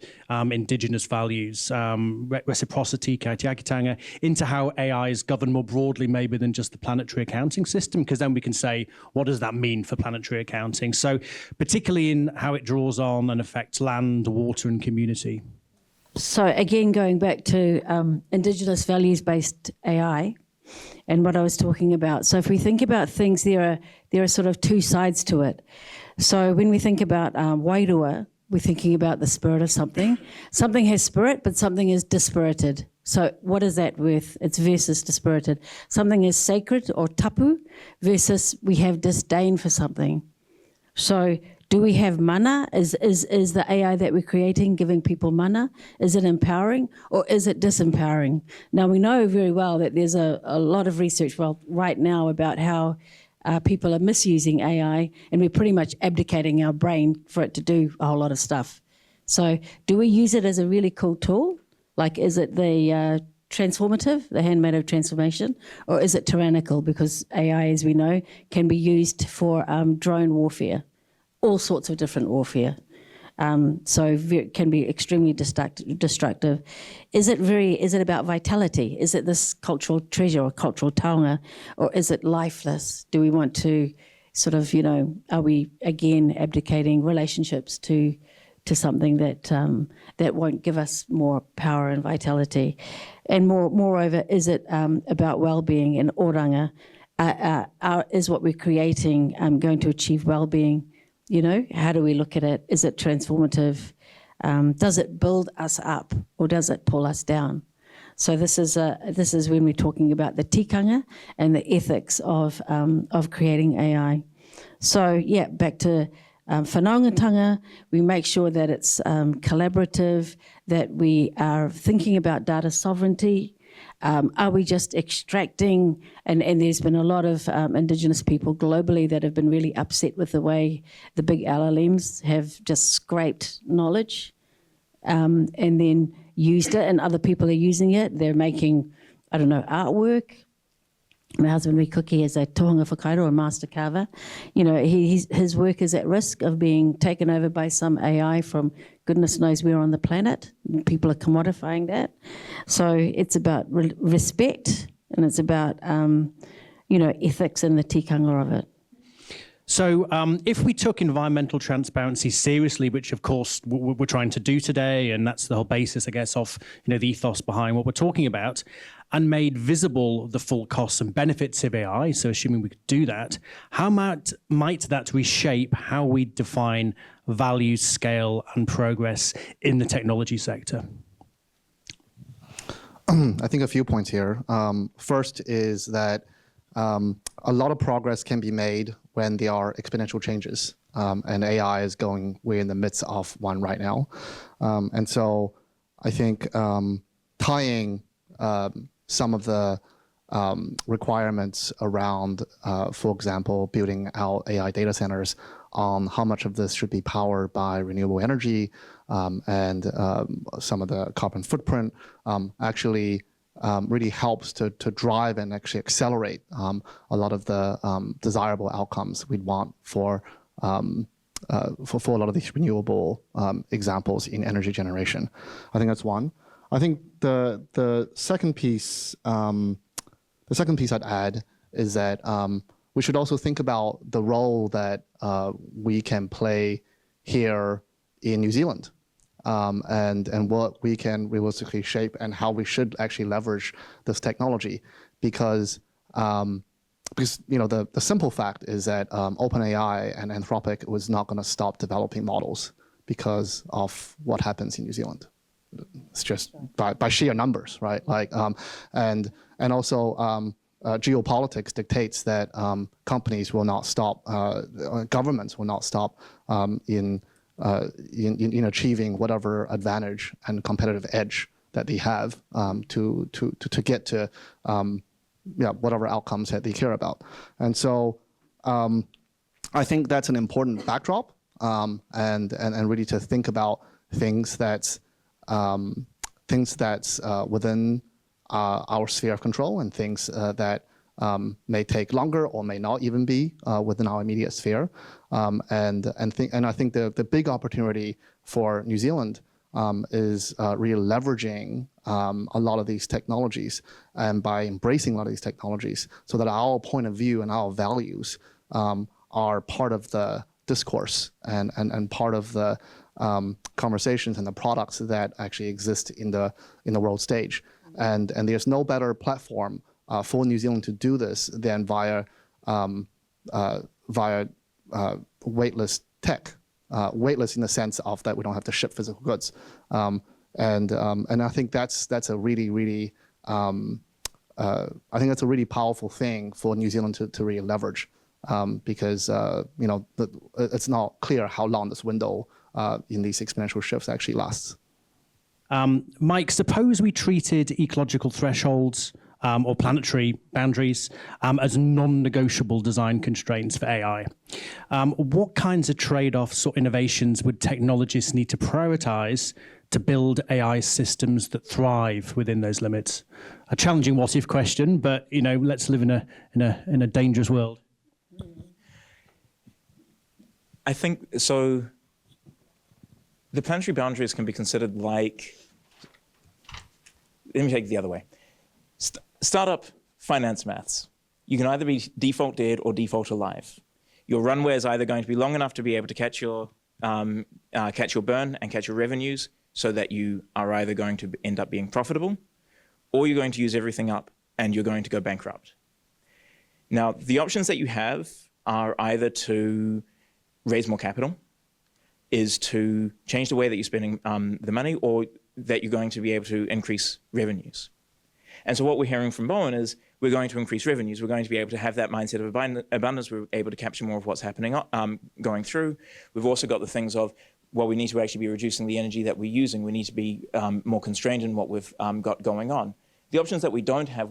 indigenous values, reciprocity, kaitiakitanga, into how AI is governed more broadly maybe than just the planetary accounting system? Because then we can say, what does that mean for planetary accounting? So particularly in how it draws on and affects land, water and community. So again, going back to indigenous values-based AI, and what I was talking about. So if we think about things, there are sort of two sides to it. So when we think about wairua, we're thinking about the spirit of something. Something has spirit, but something is dispirited. So what is that with? It's versus dispirited. Something is sacred or tapu versus we have disdain for something. So do we have mana? Is the AI that we're creating giving people mana? Is it empowering or is it disempowering? Now, we know very well that there's a lot of research right now about how people are misusing AI, and we're pretty much abdicating our brain for it to do a whole lot of stuff. So do we use it as a really cool tool? Like, is it the transformative, the handmaid of transformation, or is it tyrannical? Because AI, as we know, can be used for drone warfare. All sorts of different warfare. So it can be extremely destructive. Is it about vitality? Is it this cultural treasure or cultural taonga, or is it lifeless? Do we want to sort of, are we again abdicating relationships to something that won't give us more power and vitality? And moreover, is it about well-being and oranga? Is what we're creating going to achieve well-being? How do we look at it? Is it transformative? Does it build us up or does it pull us down? So this is when we're talking about the tikanga and the ethics of creating AI. So yeah, back to whanaungatanga, we make sure that it's collaborative, that we are thinking about data sovereignty. Are we just extracting, and there's been a lot of Indigenous people globally that have been really upset with the way the big LLMs have just scraped knowledge and then used it, and other people are using it. They're making, artwork. My husband, Rikuki, is a tohunga whakairo or master carver. His work is at risk of being taken over by some AI from goodness knows where on the planet. People are commodifying that. So it's about respect, and it's about, ethics and the tikanga of it. So if we took environmental transparency seriously, which of course we're trying to do today, and that's the whole basis, I guess, of the ethos behind what we're talking about, and made visible the full costs and benefits of AI, so assuming we could do that, how might that reshape how we define value, scale, and progress in the technology sector? I think a few points here. First is that a lot of progress can be made when there are exponential changes, and AI is we're in the midst of one right now. And so I think tying some of the requirements around, for example, building out AI data centers on how much of this should be powered by renewable energy and some of the carbon footprint actually really helps to drive and actually accelerate a lot of the desirable outcomes we'd want for a lot of these renewable examples in energy generation. I think that's one. I think the second piece I'd add is that we should also think about the role that we can play here in New Zealand. And what we can realistically shape and how we should actually leverage this technology, because the simple fact is that OpenAI and Anthropic was not going to stop developing models because of what happens in New Zealand. It's just by sheer numbers, right? And also geopolitics dictates that companies will not stop, governments will not stop in achieving whatever advantage and competitive edge that they have to get to whatever outcomes that they care about. And so I think that's an important backdrop, and really to think about things that's within our sphere of control, and things that may take longer or may not even be within our immediate sphere. And I think the big opportunity for New Zealand is really leveraging a lot of these technologies, and by embracing a lot of these technologies, so that our point of view and our values are part of the discourse and part of the conversations and the products that actually exist in the world stage. And there's no better platform for New Zealand to do this than via weightless tech. Weightless in the sense of that we don't have to ship physical goods, and I think that's a really I think that's a really powerful thing for New Zealand to really leverage, because it's not clear how long this window in these exponential shifts actually lasts. Mike, suppose we treated ecological thresholds or planetary boundaries as non-negotiable design constraints for AI. What kinds of trade-offs or innovations would technologists need to prioritize to build AI systems that thrive within those limits? A challenging what-if question, but let's live in a dangerous world. I think so. The planetary boundaries can be considered like. Let me take it the other way. Startup finance maths. You can either be default dead or default alive. Your runway is either going to be long enough to be able to catch your burn and catch your revenues, so that you are either going to end up being profitable, or you're going to use everything up and you're going to go bankrupt. Now, the options that you have are either to raise more capital, is to change the way that you're spending the money, or that you're going to be able to increase revenues. And so what we're hearing from Bowen is we're going to increase revenues. We're going to be able to have that mindset of abundance. We're able to capture more of what's happening going through. We've also got the things of, well, we need to actually be reducing the energy that we're using. We need to be more constrained in what we've got going on. The options that we don't have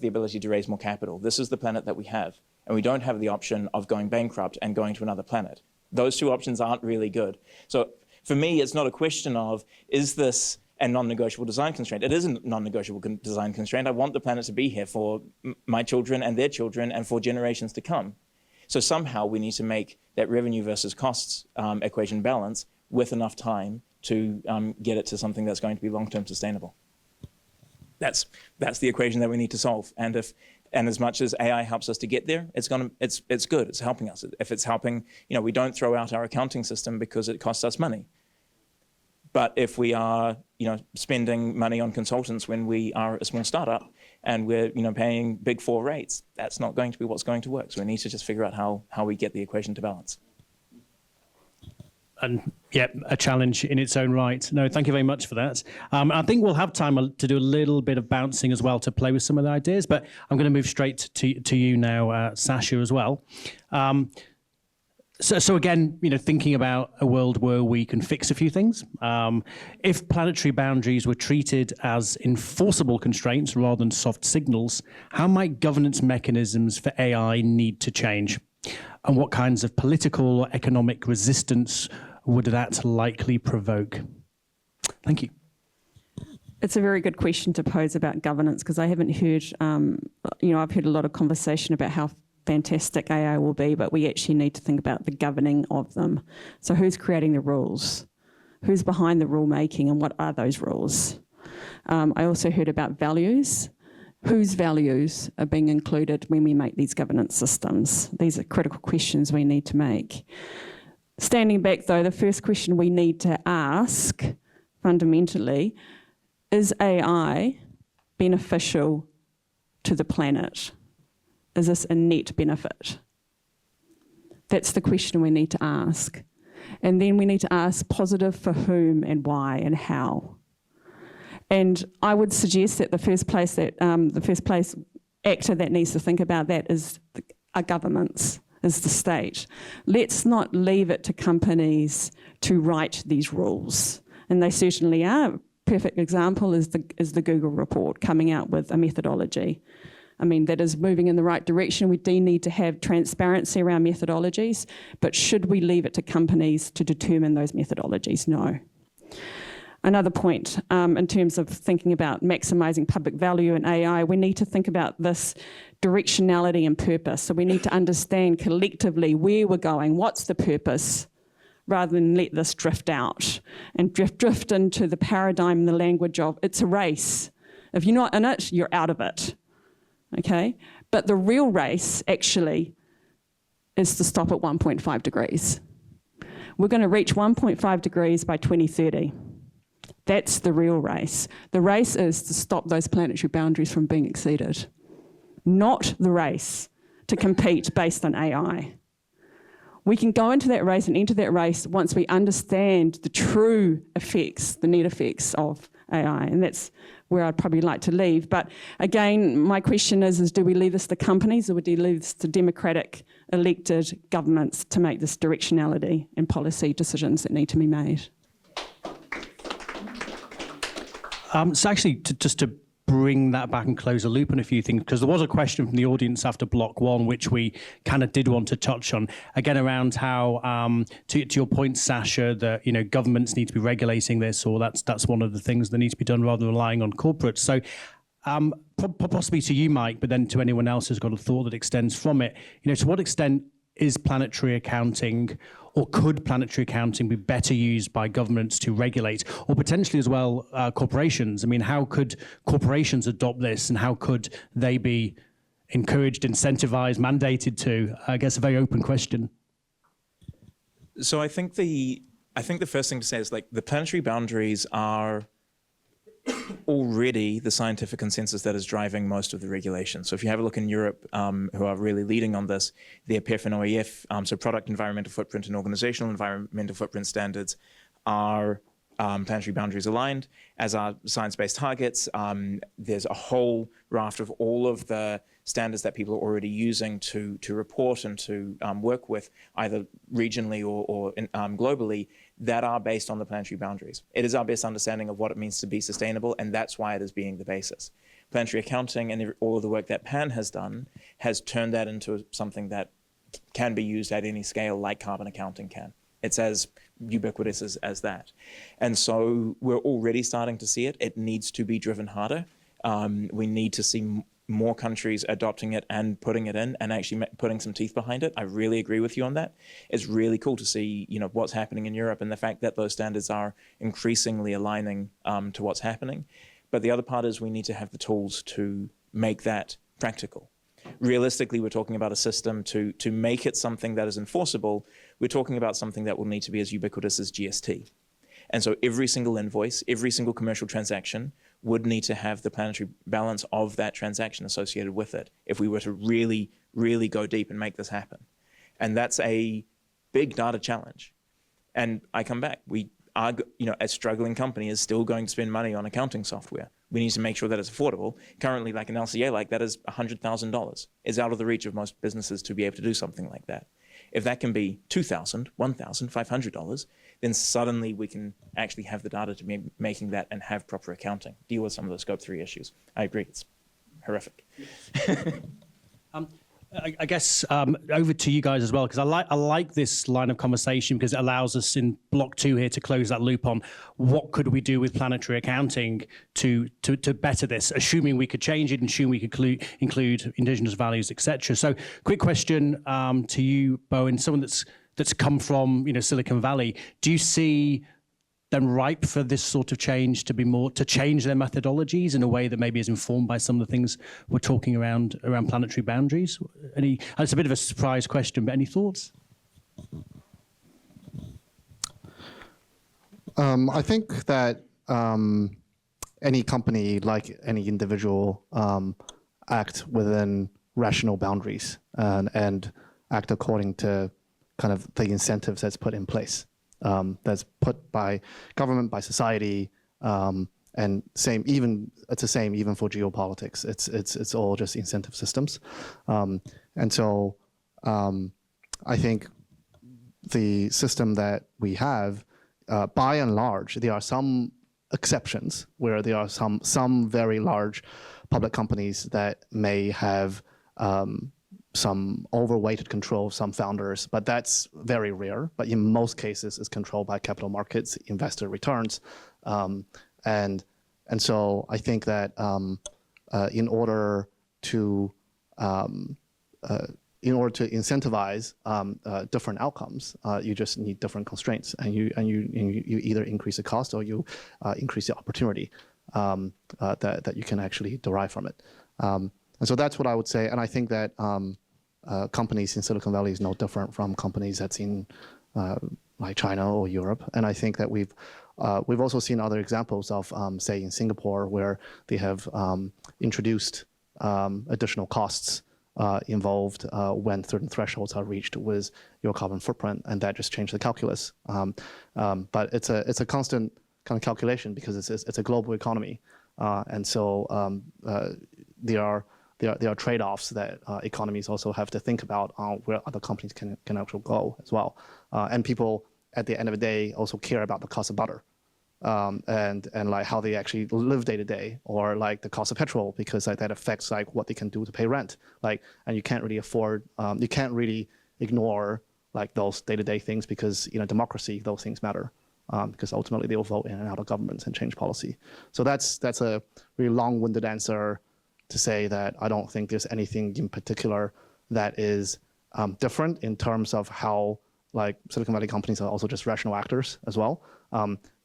the ability to raise more capital. This is the planet that we have. And we don't have the option of going bankrupt and going to another planet. Those two options aren't really good. So for me, it's not a question of, is this a non-negotiable design constraint? It is a non-negotiable design constraint. I want the planet to be here for my children and their children and for generations to come. So somehow we need to make that revenue versus costs equation balance with enough time to get it to something that's going to be long-term sustainable. That's the equation that we need to solve. And if And as much as AI helps us to get there, it's good. It's helping us. If it's helping, we don't throw out our accounting system because it costs us money. But if we are, spending money on consultants when we are a small startup and we're, paying big four rates, that's not going to be what's going to work. So we need to just figure out how we get the equation to balance. And yeah, a challenge in its own right. No, thank you very much for that. I think we'll have time to do a little bit of bouncing as well to play with some of the ideas, but I'm going to move straight to you now, Sasha, as well. So again, thinking about a world where we can fix a few things. If planetary boundaries were treated as enforceable constraints rather than soft signals, how might governance mechanisms for AI need to change? And what kinds of political or economic resistance would that likely provoke? Thank you. It's a very good question to pose about governance, because I haven't heard, I've heard a lot of conversation about how fantastic AI will be, but we actually need to think about the governing of them. So who's creating the rules? Who's behind the rule making, and what are those rules? I also heard about values. Whose values are being included when we make these governance systems? These are critical questions we need to make. Standing back though, the first question we need to ask fundamentally, is AI beneficial to the planet? Is this a net benefit? That's the question we need to ask. And then we need to ask positive for whom and why and how. And I would suggest that the first place actor that needs to think about that is our governments, is the state. Let's not leave it to companies to write these rules. And they certainly are. A perfect example is the Google report coming out with a methodology. That is moving in the right direction. We do need to have transparency around methodologies, but should we leave it to companies to determine those methodologies? No. Another point, in terms of thinking about maximising public value in AI, we need to think about this directionality and purpose. So we need to understand collectively where we're going, what's the purpose, rather than let this drift out and drift into the paradigm and the language of it's a race. If you're not in it, you're out of it. Okay? But the real race actually is to stop at 1.5 degrees. We're going to reach 1.5 degrees by 2030. That's the real race. The race is to stop those planetary boundaries from being exceeded, not the race to compete based on AI. We can go into that race and enter that race once we understand the true effects, the net effects of AI, and that's where I'd probably like to leave. But again, my question is do we leave this to companies, or do we leave this to democratic elected governments to make this directionality and policy decisions that need to be made? So actually, just to bring that back and close a loop on a few things, because there was a question from the audience after block one, which we kind of did want to touch on, again, around how, to your point, Sasha, that governments need to be regulating this, or that's one of the things that needs to be done rather than relying on corporates. So possibly to you, Mike, but then to anyone else who's got a thought that extends from it, to what extent is planetary accounting, or could planetary accounting be better used by governments to regulate, or potentially as well corporations? How could corporations adopt this, and how could they be encouraged, incentivized, mandated to? I guess a very open question. So I think the first thing to say is the planetary boundaries are already the scientific consensus that is driving most of the regulation. So if you have a look in Europe, who are really leading on this, their PEF and OEF, so product environmental footprint and organizational environmental footprint standards, are planetary boundaries aligned, as are science-based targets. There's a whole raft of all of the standards that people are already using to report and to work with, either regionally or globally, that are based on the planetary boundaries. It is our best understanding of what it means to be sustainable, and that's why it is being the basis. Planetary accounting and all of the work that Pan has done has turned that into something that can be used at any scale, like carbon accounting can. It's as ubiquitous as that. And so we're already starting to see it. It needs to be driven harder. We need to see more countries adopting it and putting it in and actually putting some teeth behind it. I really agree with you on that. It's really cool to see, what's happening in Europe and the fact that those standards are increasingly aligning to what's happening. But the other part is we need to have the tools to make that practical. realistically, we're talking about a system to make it something that is enforceable. We're talking about something that will need to be as ubiquitous as GST. And so every single invoice, every single commercial transaction would need to have the planetary balance of that transaction associated with it if we were to really, really go deep and make this happen. And that's a big data challenge. And I come back, we are, a struggling company is still going to spend money on accounting software. We need to make sure that it's affordable. Currently, like an LCA like that is $100,000. It's out of the reach of most businesses to be able to do something like that. If that can be $2,000, $1,000, $500, then suddenly we can actually have the data to be making that and have proper accounting, deal with some of the scope 3 issues. I agree, it's horrific. I guess over to you guys as well, because I like this line of conversation because it allows us in block 2 here to close that loop on what could we do with planetary accounting to better this, assuming we could change it and assuming we could include indigenous values, etc. So quick question to you, Bowen, someone that's come from Silicon Valley. Do you see them ripe for this sort of change to change their methodologies in a way that maybe is informed by some of the things we're talking around planetary boundaries? It's a bit of a surprise question, but any thoughts? I think that any company, like any individual, act within rational boundaries and act according to kind of the incentives that's put in place. That's put by government, by society, and it's the same even for geopolitics. It's all just incentive systems, and so I think the system that we have, by and large, there are some exceptions where there are some very large public companies that may have some overweighted control of some founders, but that's very rare. But in most cases, it's controlled by capital markets, investor returns, and so I think that in order to incentivize different outcomes, you just need different constraints, and you either increase the cost or you increase the opportunity that you can actually derive from it. And so that's what I would say, and I think that companies in Silicon Valley is no different from companies that's in like China or Europe. And I think that we've also seen other examples of, say, in Singapore, where they have introduced additional costs involved when certain thresholds are reached with your carbon footprint, and that just changed the calculus. But it's a constant kind of calculation because it's a global economy, and so there are trade-offs that economies also have to think about on where other companies can actually go as well. And people, at the end of the day, also care about the cost of butter and like how they actually live day to day, or like the cost of petrol, because like that affects like what they can do to pay rent. Like, and you can't really afford, you can't really ignore like those day-to-day things, because in a democracy, those things matter. Because ultimately they will vote in and out of governments and change policy. So that's a really long-winded answer to say that I don't think there's anything in particular that is different in terms of how like Silicon Valley companies are also just rational actors as well.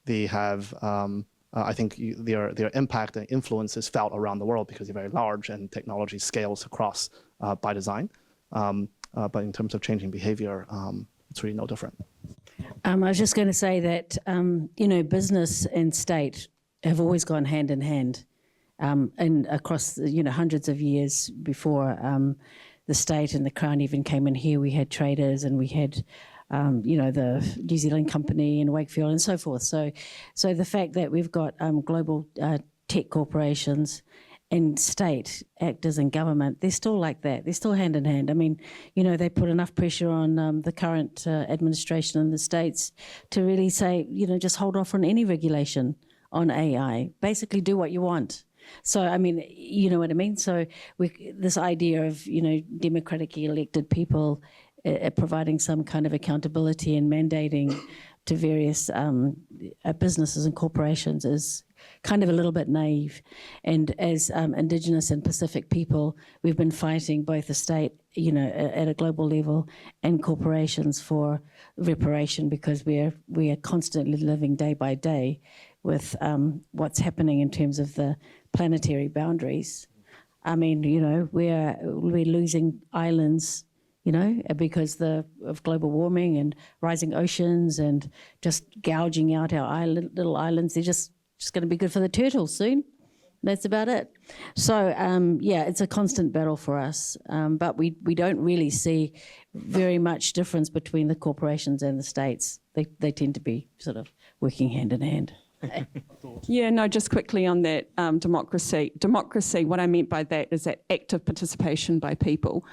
They have, I think their impact and influence is felt around the world because they're very large and technology scales across by design. But in terms of changing behavior, it's really no different. I was just going to say that, business and state have always gone hand in hand. And across, hundreds of years before the state and the Crown even came in here, we had traders and we had, the New Zealand company and Wakefield and so forth. So the fact that we've got global tech corporations and state actors and government, they're still like that. They're still hand in hand. I mean, they put enough pressure on the current administration in the States to really say, just hold off on any regulation on AI. Basically do what you want. So, I mean, you know what I mean? So this idea of, democratically elected people providing some kind of accountability and mandating to various businesses and corporations is kind of a little bit naive. And as Indigenous and Pacific people, we've been fighting both the state, at a global level, and corporations for reparation, because we are constantly living day by day with what's happening in terms of the planetary boundaries. I mean, we're losing islands, because of global warming and rising oceans and just gouging out our little islands. They're just going to be good for the turtles soon. That's about it. So, it's a constant battle for us. But we don't really see very much difference between the corporations and the states. They tend to be sort of working hand in hand. Yeah, no, just quickly on that democracy. Democracy, what I meant by that is that active participation by people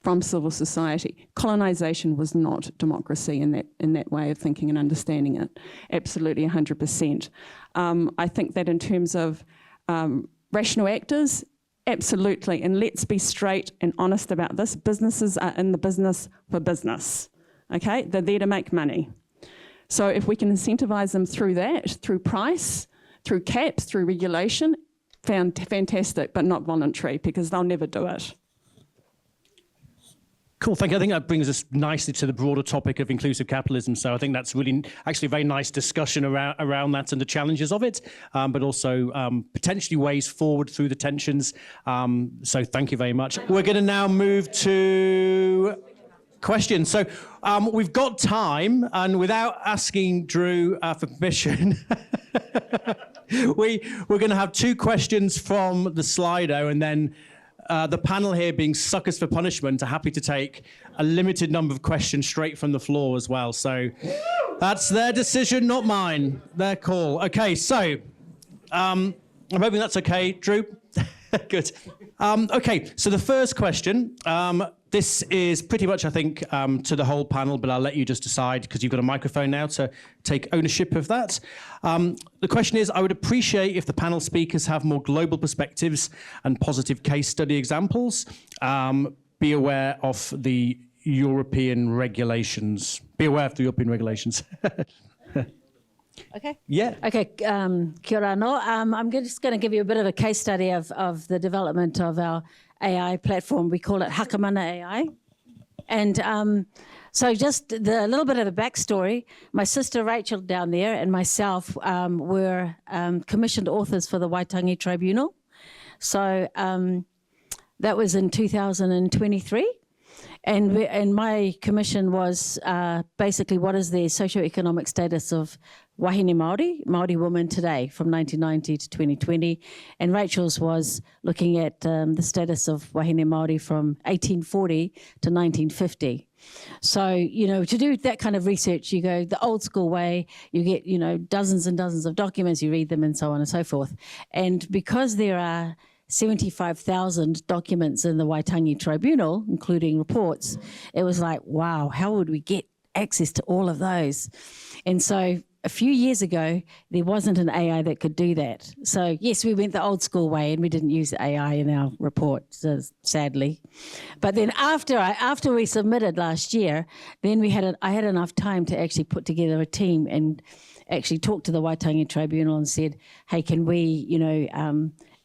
from civil society. Colonisation was not democracy in that way of thinking and understanding it. Absolutely 100%. I think that in terms of rational actors, absolutely. And let's be straight and honest about this. Businesses are in the business for business. Okay? They're there to make money. So if we can incentivize them through that, through price, through caps, through regulation, fantastic, but not voluntary, because they'll never do it. Cool, thank you. I think that brings us nicely to the broader topic of inclusive capitalism. So I think that's really actually a very nice discussion around that and the challenges of it, but also potentially ways forward through the tensions. So thank you very much. We're going to now move to questions. So we've got time, and without asking Drew for permission, we're going to have 2 questions from the Slido, and then the panel here, being suckers for punishment, are happy to take a limited number of questions straight from the floor as well. So that's their decision, not mine. Their call. Okay, so I'm hoping that's okay, Drew. Good. Okay, so the first question, this is pretty much, I think, to the whole panel, but I'll let you just decide, because you've got a microphone now to take ownership of that. The question is, I would appreciate if the panel speakers have more global perspectives and positive case study examples. Be aware of the European regulations. Be aware of the European regulations. Okay. Yeah. Okay. Kia ora no. I'm just going to give you a bit of a case study of the development of our AI platform. We call it Hakamana AI. And so just a little bit of a backstory. My sister Rachel down there and myself were commissioned authors for the Waitangi Tribunal. So that was in 2023. And my commission was basically, what is the socioeconomic status of wahine Māori women today from 1990 to 2020. And Rachel's was looking at the status of wahine Māori from 1840 to 1950. So, to do that kind of research, you go the old school way, you get, dozens and dozens of documents, you read them and so on and so forth. And because there are 75,000 documents in the Waitangi Tribunal, including reports, it was like, wow, how would we get access to all of those? And so a few years ago, there wasn't an AI that could do that. So yes, we went the old school way and we didn't use AI in our report, so sadly. But then after we submitted last year, then I had enough time to actually put together a team and actually talk to the Waitangi Tribunal and said, hey, can we,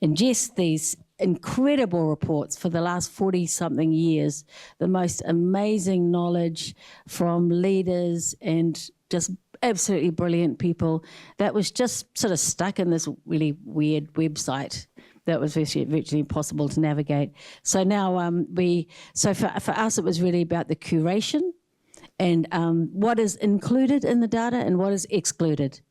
ingest these incredible reports for the last 40-something years, the most amazing knowledge from leaders and just absolutely brilliant people that was just sort of stuck in this really weird website that was virtually impossible to navigate. So now for us, it was really about the curation and what is included in the data and what is excluded.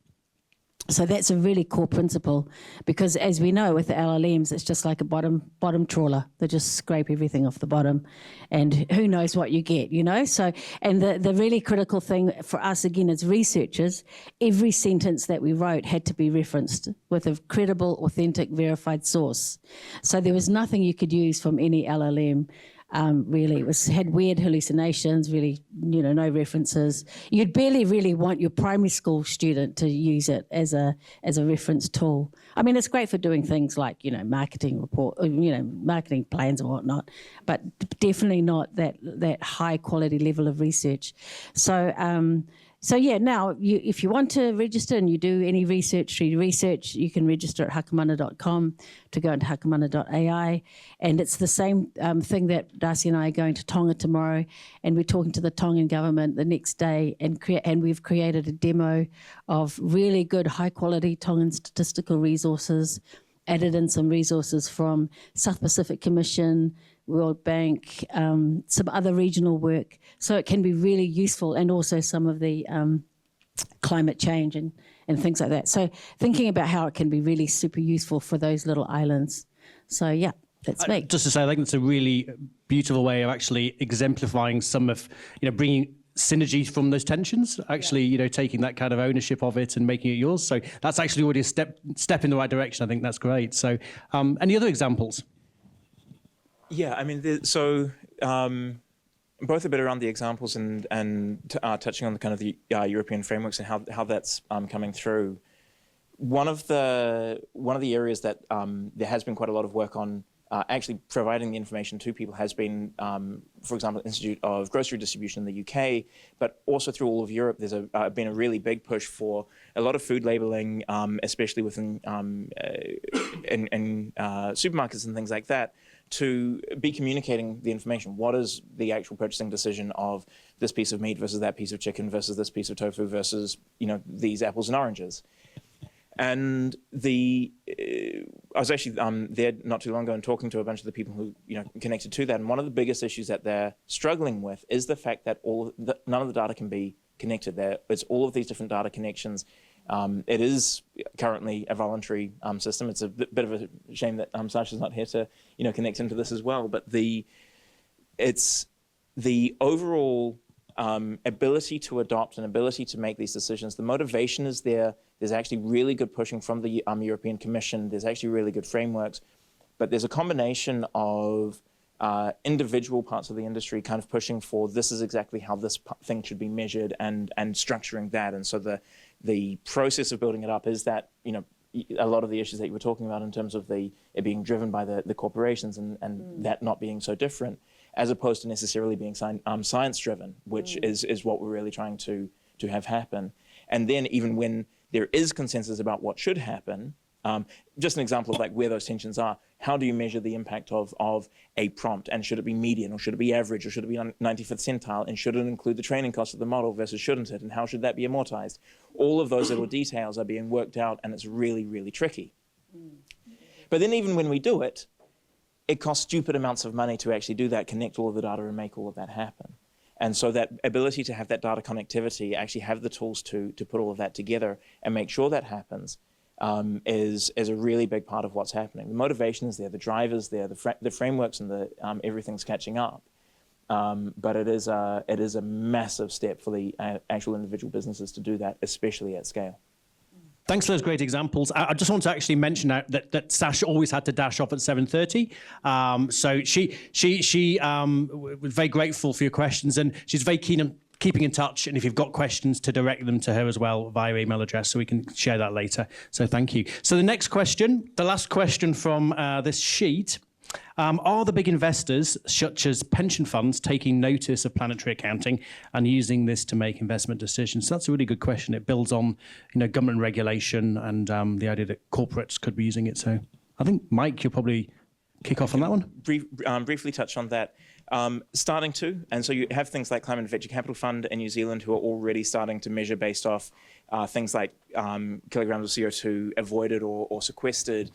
So that's a really core principle, because as we know with the LLMs, it's just like a bottom trawler. They just scrape everything off the bottom, and who knows what you get, So, and the really critical thing for us, again, as researchers, every sentence that we wrote had to be referenced with a credible, authentic, verified source. So there was nothing you could use from any LLM. Really, it had weird hallucinations, really, no references. You'd barely really want your primary school student to use it as a reference tool. I mean, it's great for doing things like, marketing marketing plans and whatnot, but definitely not that high quality level of research. So yeah, now if you want to register and you do any research, you can register at hakamana.com to go into hakamana.ai. And it's the same thing that Darcy and I are going to Tonga tomorrow, and we're talking to the Tongan government the next day, and we've created a demo of really good high quality Tongan statistical resources added in some resources from South Pacific Commission, World Bank, some other regional work. So it can be really useful, and also some of the climate change and things like that. So thinking about how it can be really super useful for those little islands. So yeah, that's me. Just to say, I think it's a really beautiful way of actually exemplifying some of, bringing synergy from those tensions, actually, taking that kind of ownership of it and making it yours. So that's actually already a step in the right direction. I think that's great. So any other examples? Yeah, I mean, both a bit around the examples and touching on the kind of the European frameworks and how that's coming through. One of the areas that there has been quite a lot of work on actually providing the information to people has been, for example, Institute of Grocery Distribution in the UK, but also through all of Europe. There's been a really big push for a lot of food labeling, especially within in supermarkets and things like that, to be communicating the information. What is the actual purchasing decision of this piece of meat versus that piece of chicken versus this piece of tofu versus these apples and oranges? And I was actually there not too long ago and talking to a bunch of the people who connected to that. And one of the biggest issues that they're struggling with is the fact that none of the data can be connected. It's all of these different data connections. It is currently a voluntary system. It's a bit of a shame that Sasha's not here to connect into this as well. But it's the overall ability to adopt and ability to make these decisions. The motivation is there. There's actually really good pushing from the European Commission. There's actually really good frameworks. But there's a combination of individual parts of the industry kind of pushing for this is exactly how this thing should be measured and structuring that. And so the process of building it up is that, a lot of the issues that you were talking about in terms of it being driven by the corporations and that not being so different, as opposed to necessarily being science-driven, which is what we're really trying to have happen. And then even when there is consensus about what should happen, just an example of where those tensions are, how do you measure the impact of a prompt? And should it be median, or should it be average, or should it be on 95th centile? And should it include the training cost of the model versus shouldn't it? And how should that be amortized? All of those little details are being worked out, and it's really, really tricky. But then even when we do it, it costs stupid amounts of money to actually do that, connect all of the data and make all of that happen. And so that ability to have that data connectivity, actually have the tools to put all of that together and make sure that happens, is a really big part of what's happening. The motivation is there, the drive is there, the frameworks and everything's catching up. But it is a massive step for the actual individual businesses to do that, especially at scale. Thanks for those great examples. I just want to actually mention that Sasha always had to dash off at 7:30. So she was very grateful for your questions, and she's very keen on keeping in touch. And if you've got questions, to direct them to her as well via email address, so we can share that later. So thank you. So the next question, the last question from this sheet. Are the big investors, such as pension funds, taking notice of planetary accounting and using this to make investment decisions? So that's a really good question. It builds on, government regulation and the idea that corporates could be using it. So I think, Mike, you'll probably kick off on that one. Briefly touch on that. Starting to, and so you have things like Climate and Venture Capital Fund in New Zealand who are already starting to measure based off things like kilograms of CO2 avoided or sequestered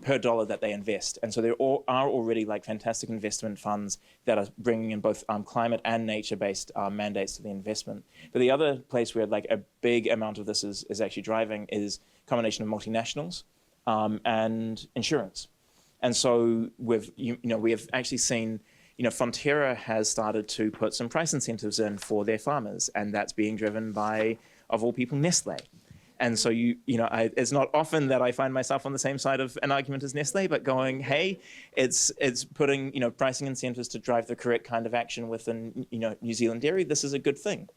per dollar that they invest. And so there are already fantastic investment funds that are bringing in both climate and nature-based mandates to the investment. But the other place where a big amount of this is actually driving is a combination of multinationals and insurance. And so we have actually seen, Fonterra has started to put some price incentives in for their farmers, and that's being driven by, of all people, Nestle. And so it's not often that I find myself on the same side of an argument as Nestle, but going, hey, it's putting pricing incentives to drive the correct kind of action within New Zealand dairy. This is a good thing.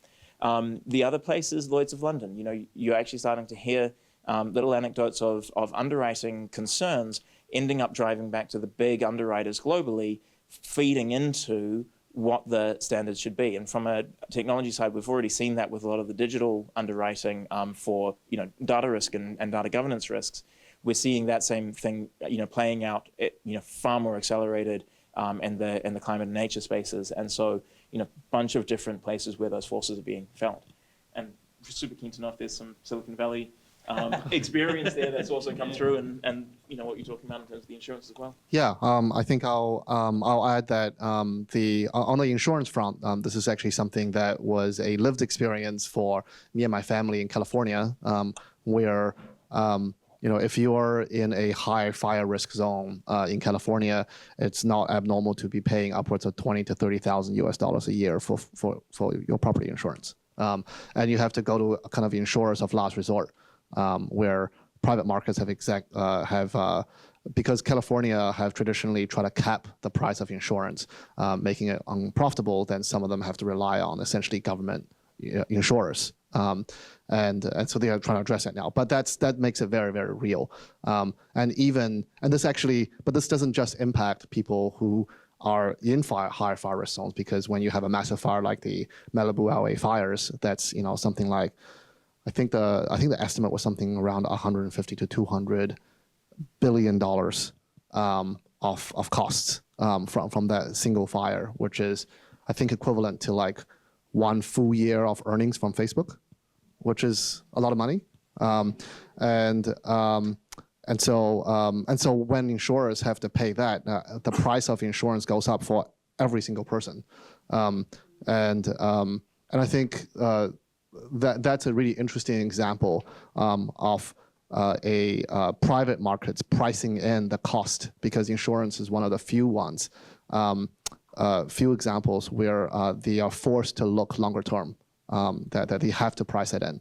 The other place is Lloyd's of London. You're actually starting to hear little anecdotes of underwriting concerns ending up driving back to the big underwriters globally, feeding into what the standards should be. And from a technology side, we've already seen that with a lot of the digital underwriting for data risk and data governance risks. We're seeing that same thing playing out far more accelerated in the climate and nature spaces. And so bunch of different places where those forces are being felt. And super keen to know if there's some Silicon Valley experience there that's also come through, and you know what you're talking about in terms of the insurance as well. Yeah, I think I'll add that on the insurance front, this is actually something that was a lived experience for me and my family in California, where if you're in a high fire risk zone in California, it's not abnormal to be paying upwards of $20,000 to $30,000 a year for your property insurance, and you have to go to a kind of insurers of last resort, where private markets because California have traditionally tried to cap the price of insurance, making it unprofitable. Then some of them have to rely on essentially government insurers. And so they are trying to address that now, but that makes it very, very real. But this doesn't just impact people who are in high fire risk zones, because when you have a massive fire like the Malibu LA fires, that's something like, I think the estimate was something around 150 to 200 billion dollars of costs from that single fire, which is I think equivalent to like 1 full year of earnings from Facebook, which is a lot of money. And so when insurers have to pay that, the price of insurance goes up for every single person. And I think that's a really interesting example of a private markets pricing in the cost, because insurance is one of the few ones, few examples where they are forced to look longer term, that they have to price it in.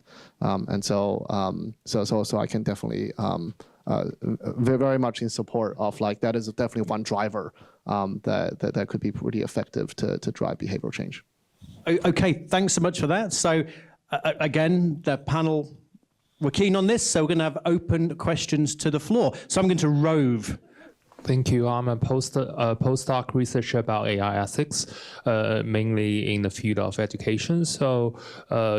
So I can definitely very much in support of that is definitely one driver that could be pretty effective to drive behavioral change. Okay, thanks so much for that. So again, the panel were keen on this, so we're going to have open questions to the floor. So I'm going to rove. Thank you. I'm a postdoc researcher about AI ethics, mainly in the field of education. So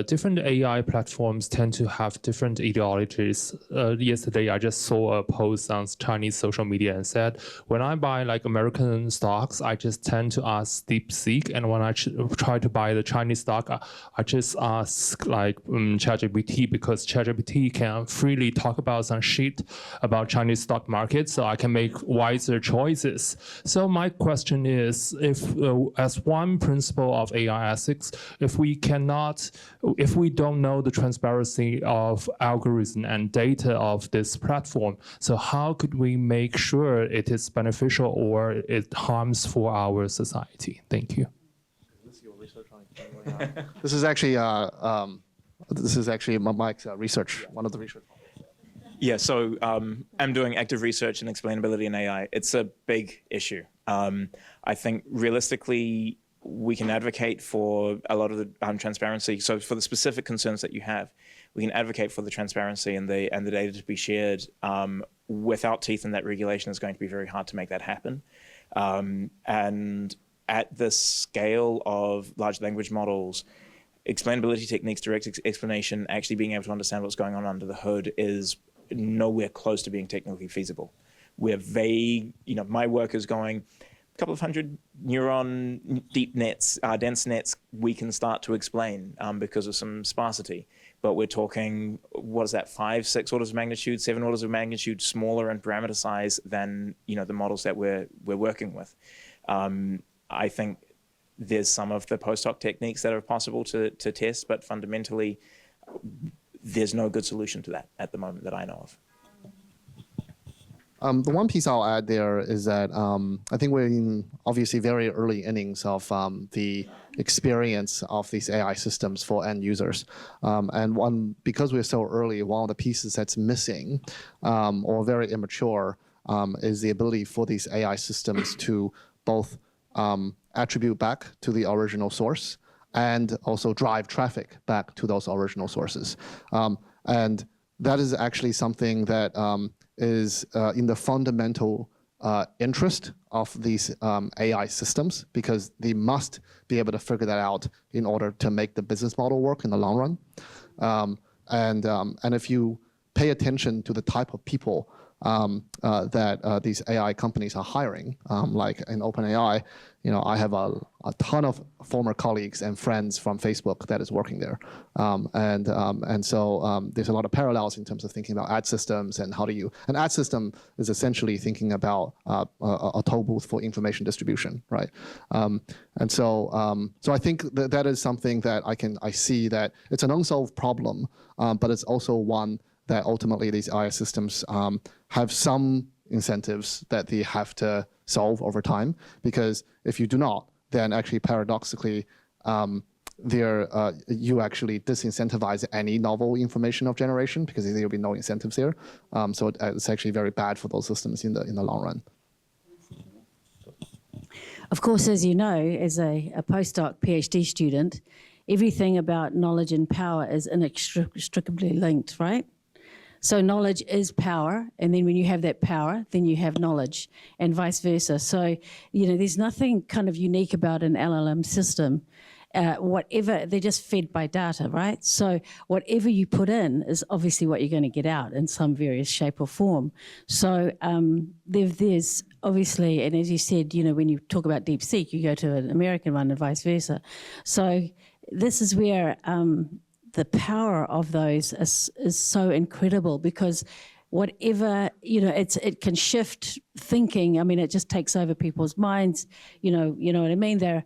different AI platforms tend to have different ideologies. Yesterday, I just saw a post on Chinese social media and said, when I buy American stocks, I just tend to ask DeepSeek. And when I try to buy the Chinese stock, I just ask ChatGPT, because ChatGPT can freely talk about some shit about Chinese stock market, so I can make wiser choices. So my question is, if as one principle of AI ethics, if we don't know the transparency of algorithm and data of this platform, so how could we make sure it is beneficial or it harms for our society? Thank you. This is actually Mike's research, one of the research. Yeah, so I'm doing active research in explainability in AI. It's a big issue. I think realistically, we can advocate for a lot of the transparency. So for the specific concerns that you have, we can advocate for the transparency and the data to be shared. Without teeth in that regulation, it's going to be very hard to make that happen. And at the scale of large language models, explainability techniques, direct explanation, actually being able to understand what's going on under the hood is nowhere close to being technically feasible. We're vague, my work is going a couple of hundred neuron deep nets, dense nets, we can start to explain because of some sparsity. But we're talking, what is that, 5, 6 orders of magnitude, 7 orders of magnitude smaller in parameter size than the models that we're working with. I think there's some of the post hoc techniques that are possible to test, but fundamentally, there's no good solution to that at the moment that I know of. The one piece I'll add there is that I think we're in obviously very early innings of the experience of these AI systems for end users. And because we're so early, one of the pieces that's missing or very immature is the ability for these AI systems to both attribute back to the original source and also drive traffic back to those original sources. And that is actually something that is in the fundamental interest of these AI systems, because they must be able to figure that out in order to make the business model work in the long run. And if you pay attention to the type of people that these AI companies are hiring, like in OpenAI. I have a ton of former colleagues and friends from Facebook that is working there, and so there's a lot of parallels in terms of thinking about ad systems and how do you. An ad system is essentially thinking about a toll booth for information distribution, right? And so I think that is something that I see that it's an unsolved problem, but it's also one that ultimately these AI systems have some incentives that they have to solve over time, because if you do not, then actually paradoxically, you actually disincentivize any novel information of generation, because there will be no incentives there. So it's actually very bad for those systems in the long run. Of course, as you know, as a postdoc PhD student, everything about knowledge and power is inextricably linked, right? So knowledge is power, and then when you have that power, then you have knowledge, and vice versa. So, there's nothing kind of unique about an LLM system. Whatever, they're just fed by data, right? So whatever you put in is obviously what you're going to get out in some various shape or form. So there's obviously, and as you said, when you talk about DeepSeek, you go to an American one and vice versa. So this is where the power of those is so incredible, because whatever, it can shift thinking. I mean, it just takes over people's minds. You know what I mean? They're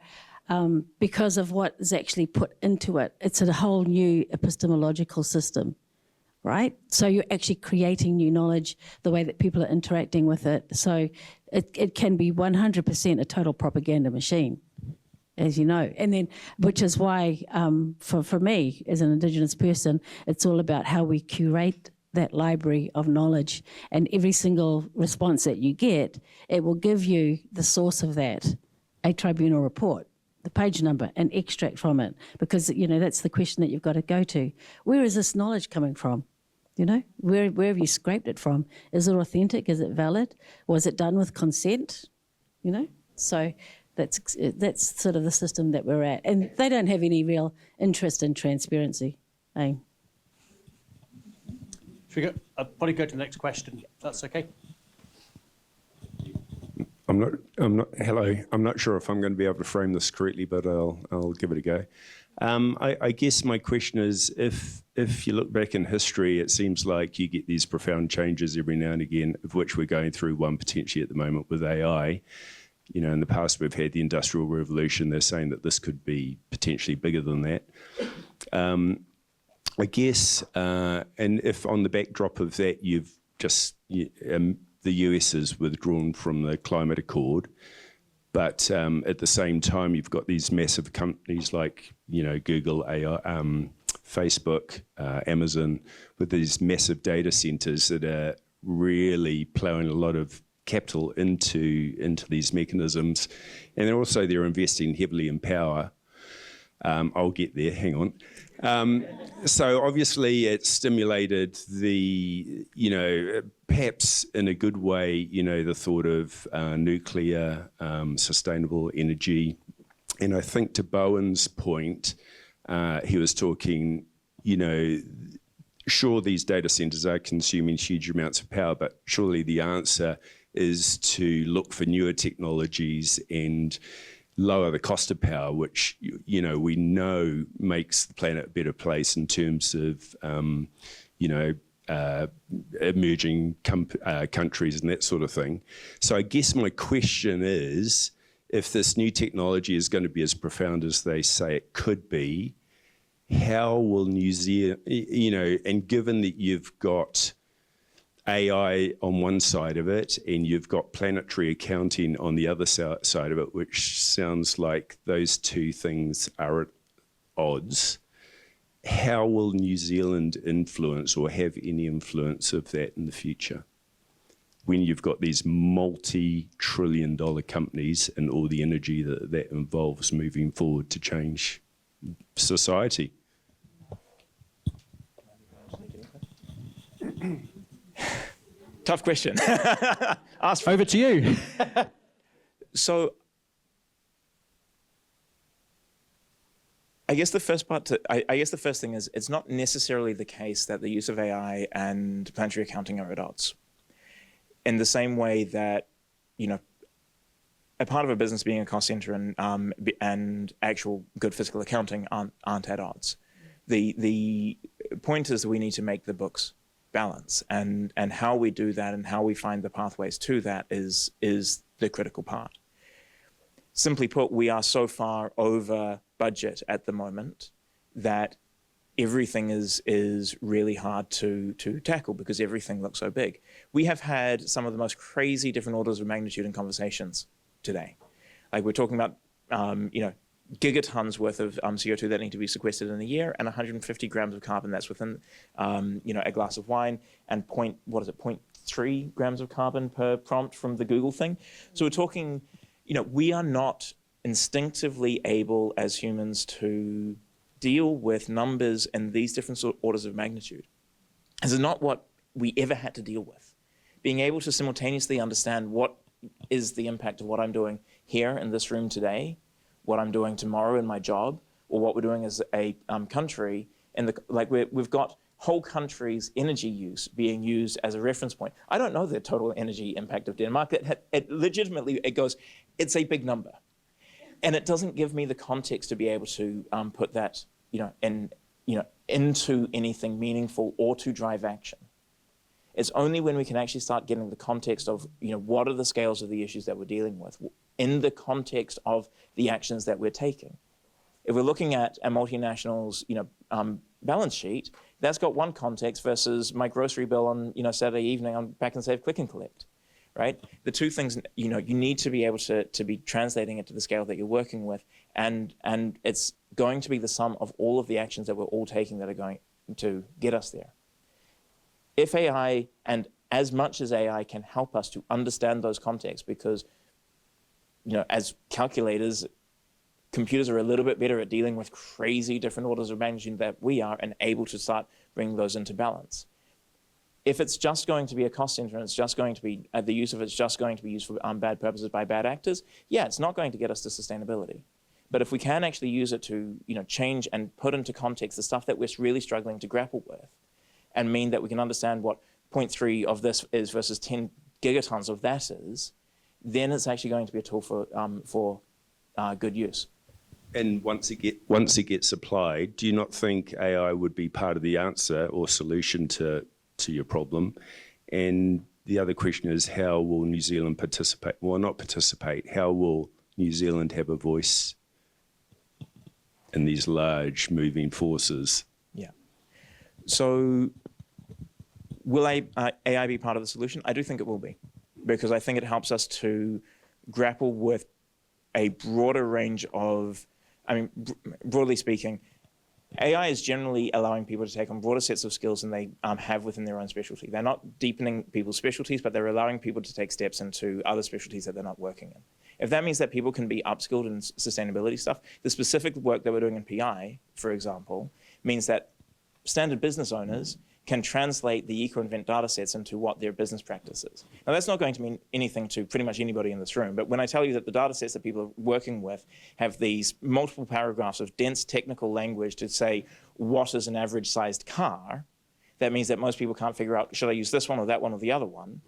because of what is actually put into it. It's a whole new epistemological system, right? So you're actually creating new knowledge, the way that people are interacting with it. So it can be 100% a total propaganda machine, as you know. And then, which is why, for me, as an Indigenous person, it's all about how we curate that library of knowledge. And every single response that you get, it will give you the source of that, a tribunal report, the page number, an extract from it, because that's the question that you've got to go to. Where is this knowledge coming from? Where have you scraped it from? Is it authentic? Is it valid? Was it done with consent? So that's sort of the system that we're at, and they don't have any real interest in transparency. Should we go? I'll probably go to the next question. That's okay. Hello. I'm not sure if I'm going to be able to frame this correctly, but I'll give it a go. I guess my question is, if you look back in history, it seems like you get these profound changes every now and again, of which we're going through one potentially at the moment with AI. In the past we've had the Industrial Revolution. They're saying that this could be potentially bigger than that. I guess, and if on the backdrop of that, you've just the US has withdrawn from the climate accord, but at the same time, you've got these massive companies like, Google, AI, Facebook, Amazon, with these massive data centers that are really plowing a lot of capital into these mechanisms. And they're investing heavily in power. I'll get there, hang on. So obviously it's stimulated the, perhaps in a good way, the thought of nuclear, sustainable energy. And I think to Bowen's point, he was talking, sure, these data centers are consuming huge amounts of power, but surely the answer is to look for newer technologies and lower the cost of power, which we know makes the planet a better place in terms of emerging countries and that sort of thing. So I guess my question is, if this new technology is going to be as profound as they say it could be, how will New Zealand, and given that you've got AI on one side of it, and you've got planetary accounting on the other side of it, which sounds like those two things are at odds. How will New Zealand influence or have any influence of that in the future, when you've got these multi-trillion-dollar companies and all the energy that involves moving forward to change society? Tough question. Over to you. So I guess the first thing is, it's not necessarily the case that the use of AI and planetary accounting are at odds. in the same way that, a part of a business being a cost center and actual good fiscal accounting aren't at odds. The point is that we need to make the books balance, and how we do that and how we find the pathways to that is the critical part. Simply put, we are so far over budget at the moment that everything is really hard to tackle because everything looks so big. We have had some of the most crazy different orders of magnitude in conversations today. Like, we're talking about, gigatons worth of CO2 that need to be sequestered in a year, and 150 grams of carbon that's within, a glass of wine, and 0.3 grams of carbon per prompt from the Google thing. So we're talking, we are not instinctively able as humans to deal with numbers in these different orders of magnitude. This is not what we ever had to deal with. Being able to simultaneously understand what is the impact of what I'm doing here in this room today, what I'm doing tomorrow in my job, or what we're doing as a country. We've got whole countries' energy use being used as a reference point. I don't know the total energy impact of Denmark. It legitimately, it's a big number. And it doesn't give me the context to be able to put that, into anything meaningful or to drive action. It's only when we can actually start getting the context of, what are the scales of the issues that we're dealing with in the context of the actions that we're taking. If we're looking at a multinational's, balance sheet, that's got one context versus my grocery bill on, Saturday evening on Pack and Save, Click and Collect, right? The two things, you need to be able to be translating it to the scale that you're working with, and it's going to be the sum of all of the actions that we're all taking that are going to get us there. If AI, and as much as AI can help us to understand those contexts, because, as calculators, computers are a little bit better at dealing with crazy different orders of magnitude that we are, and able to start bringing those into balance. If it's just going to be a cost center and it's just going to be, the use of it's just going to be used for bad purposes by bad actors, yeah, it's not going to get us to sustainability. But if we can actually use it to, change and put into context the stuff that we're really struggling to grapple with, and mean that we can understand what 0.3 of this is versus 10 gigatons of that is, then it's actually going to be a tool for good use. And once it gets applied, do you not think AI would be part of the answer or solution to your problem? And the other question is, how will New Zealand participate? Well, not participate. How will New Zealand have a voice in these large moving forces? Yeah. So will AI be part of the solution? I do think it will be, because I think it helps us to grapple with a broader range of, broadly speaking, AI is generally allowing people to take on broader sets of skills than they have within their own specialty. They're not deepening people's specialties, but they're allowing people to take steps into other specialties that they're not working in. If that means that people can be upskilled in sustainability stuff, the specific work that we're doing in PI, for example, means that standard business owners can translate the eco-invent data sets into what their business practice is. Now, that's not going to mean anything to pretty much anybody in this room, but when I tell you that the data sets that people are working with have these multiple paragraphs of dense technical language to say what is an average-sized car, that means that most people can't figure out, should I use this one or that one or the other one?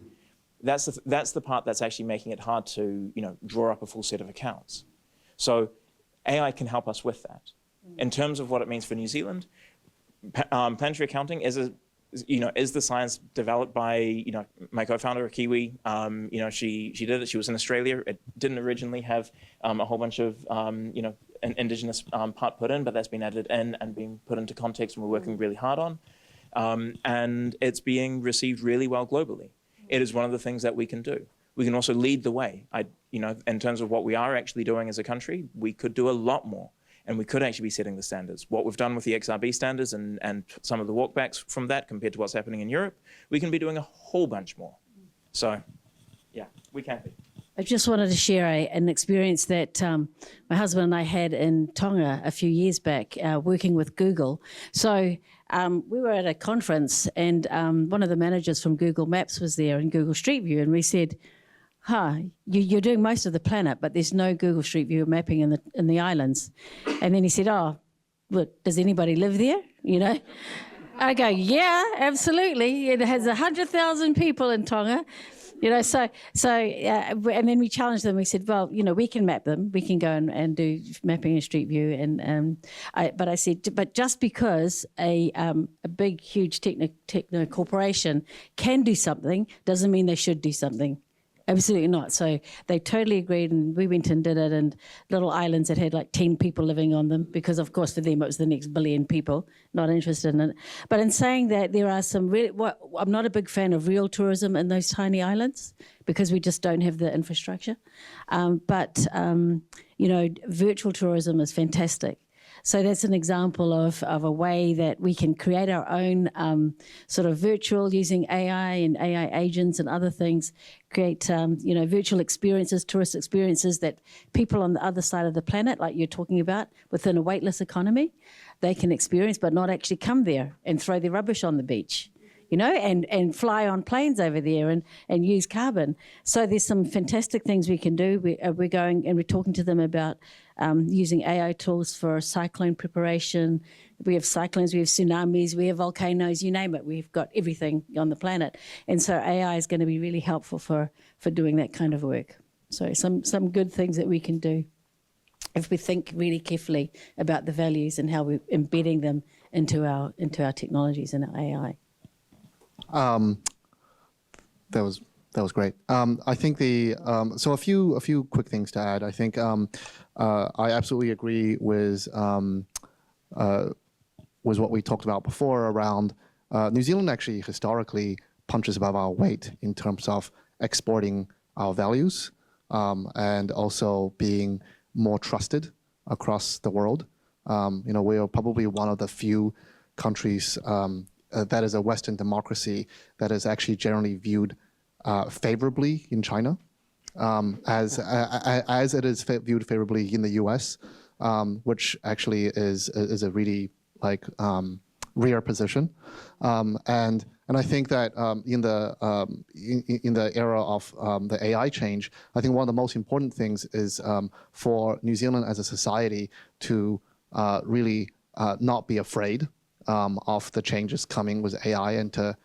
That's the part that's actually making it hard to, draw up a full set of accounts. So AI can help us with that. In terms of what it means for New Zealand, planetary accounting is the science developed by, my co-founder, a Kiwi. She did it. She was in Australia. It didn't originally have a whole bunch of, an indigenous part put in, but that's been added in and being put into context, and we're working really hard on. And it's being received really well globally. It is one of the things that we can do. We can also lead the way. In terms of what we are actually doing as a country, we could do a lot more. And we could actually be setting the standards. What we've done with the XRB standards and some of the walkbacks from that compared to what's happening in Europe, we can be doing a whole bunch more. So, yeah, we can be. I just wanted to share an experience that my husband and I had in Tonga a few years back, working with Google. So we were at a conference, and one of the managers from Google Maps was there in Google Street View, and we said, you're doing most of the planet, but there's no Google Street View mapping in the islands. And then he said, does anybody live there? I go, yeah, absolutely. It has 100,000 people in Tonga. And then we challenged them. We said, well, we can map them. We can go and do mapping in Street View. But I said, but just because a big, huge techno corporation can do something doesn't mean they should do something. Absolutely not. So they totally agreed, and we went and did it, and little islands that had like 10 people living on them, because of course for them it was the next billion people, not interested in it. But in saying that, there are some I'm not a big fan of real tourism in those tiny islands because we just don't have the infrastructure. But virtual tourism is fantastic. So that's an example of a way that we can create our own sort of virtual, using AI and AI agents and other things, create virtual experiences, tourist experiences that people on the other side of the planet, like you're talking about, within a weightless economy, they can experience but not actually come there and throw their rubbish on the beach. And fly on planes over there and use carbon. So there's some fantastic things we can do. We're going and we're talking to them about using AI tools for cyclone preparation. We have cyclones, we have tsunamis, we have volcanoes, you name it. We've got everything on the planet. And so AI is going to be really helpful for doing that kind of work. So some good things that we can do if we think really carefully about the values and how we're embedding them into our technologies and our AI. That was great. I think so a few quick things to add. I think I absolutely agree with what we talked about before around New Zealand actually historically punches above our weight in terms of exporting our values and also being more trusted across the world. We are probably one of the few countries that is a Western democracy that is actually generally viewed favorably in China, as it is viewed favorably in the U.S., which actually is a really rare position, and I think that in the era of the AI change, I think one of the most important things is for New Zealand as a society to really not be afraid of the changes coming with AI and to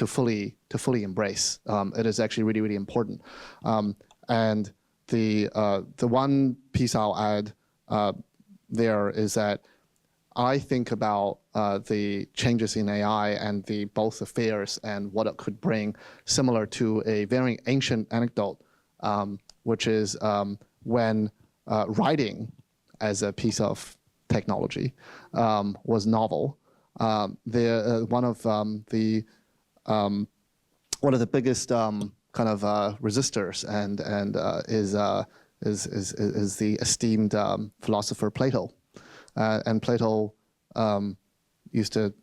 fully embrace. It is actually really, really important. And the one piece I'll add there is that I think about the changes in AI and both the fears and what it could bring, similar to a very ancient anecdote, which is when writing as a piece of technology was novel. One of the biggest kind of resistors and is the esteemed philosopher Plato. And Plato used to.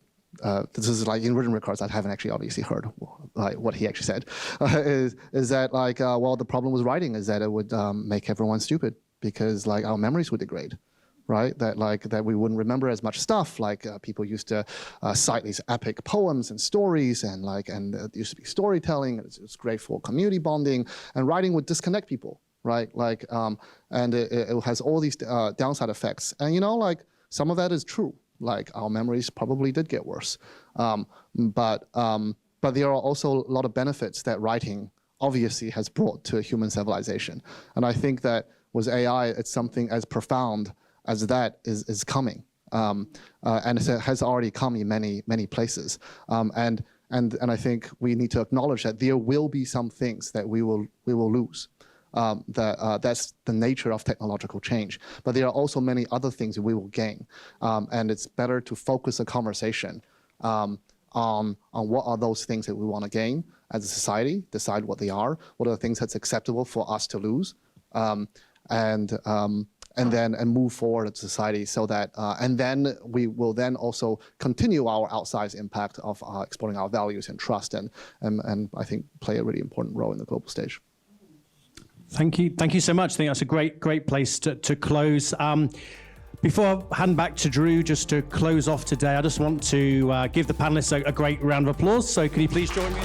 This is like in written records. I haven't actually obviously heard what he actually said. Is that the problem with writing is that it would make everyone stupid because our memories would degrade. Right, that we wouldn't remember as much stuff. People used to cite these epic poems and stories, and it used to be storytelling. It's great for community bonding, and writing would disconnect people, right? And it has all these downside effects. And some of that is true. Our memories probably did get worse, but there are also a lot of benefits that writing obviously has brought to human civilization. And I think that with AI, it's something as profound as that is coming, and it has already come in many places, and I think we need to acknowledge that there will be some things that we will lose. That's the nature of technological change. But there are also many other things that we will gain, and it's better to focus a conversation on what are those things that we want to gain as a society, decide what they are, what are the things that's acceptable for us to lose, and then move forward as society so that, and then we will then also continue our outsized impact of exporting our values and trust and I think play a really important role in the global stage. Thank you so much. I think that's a great place to close. Before I hand back to Drew, just to close off today, I just want to give the panelists a great round of applause. So can you please join me?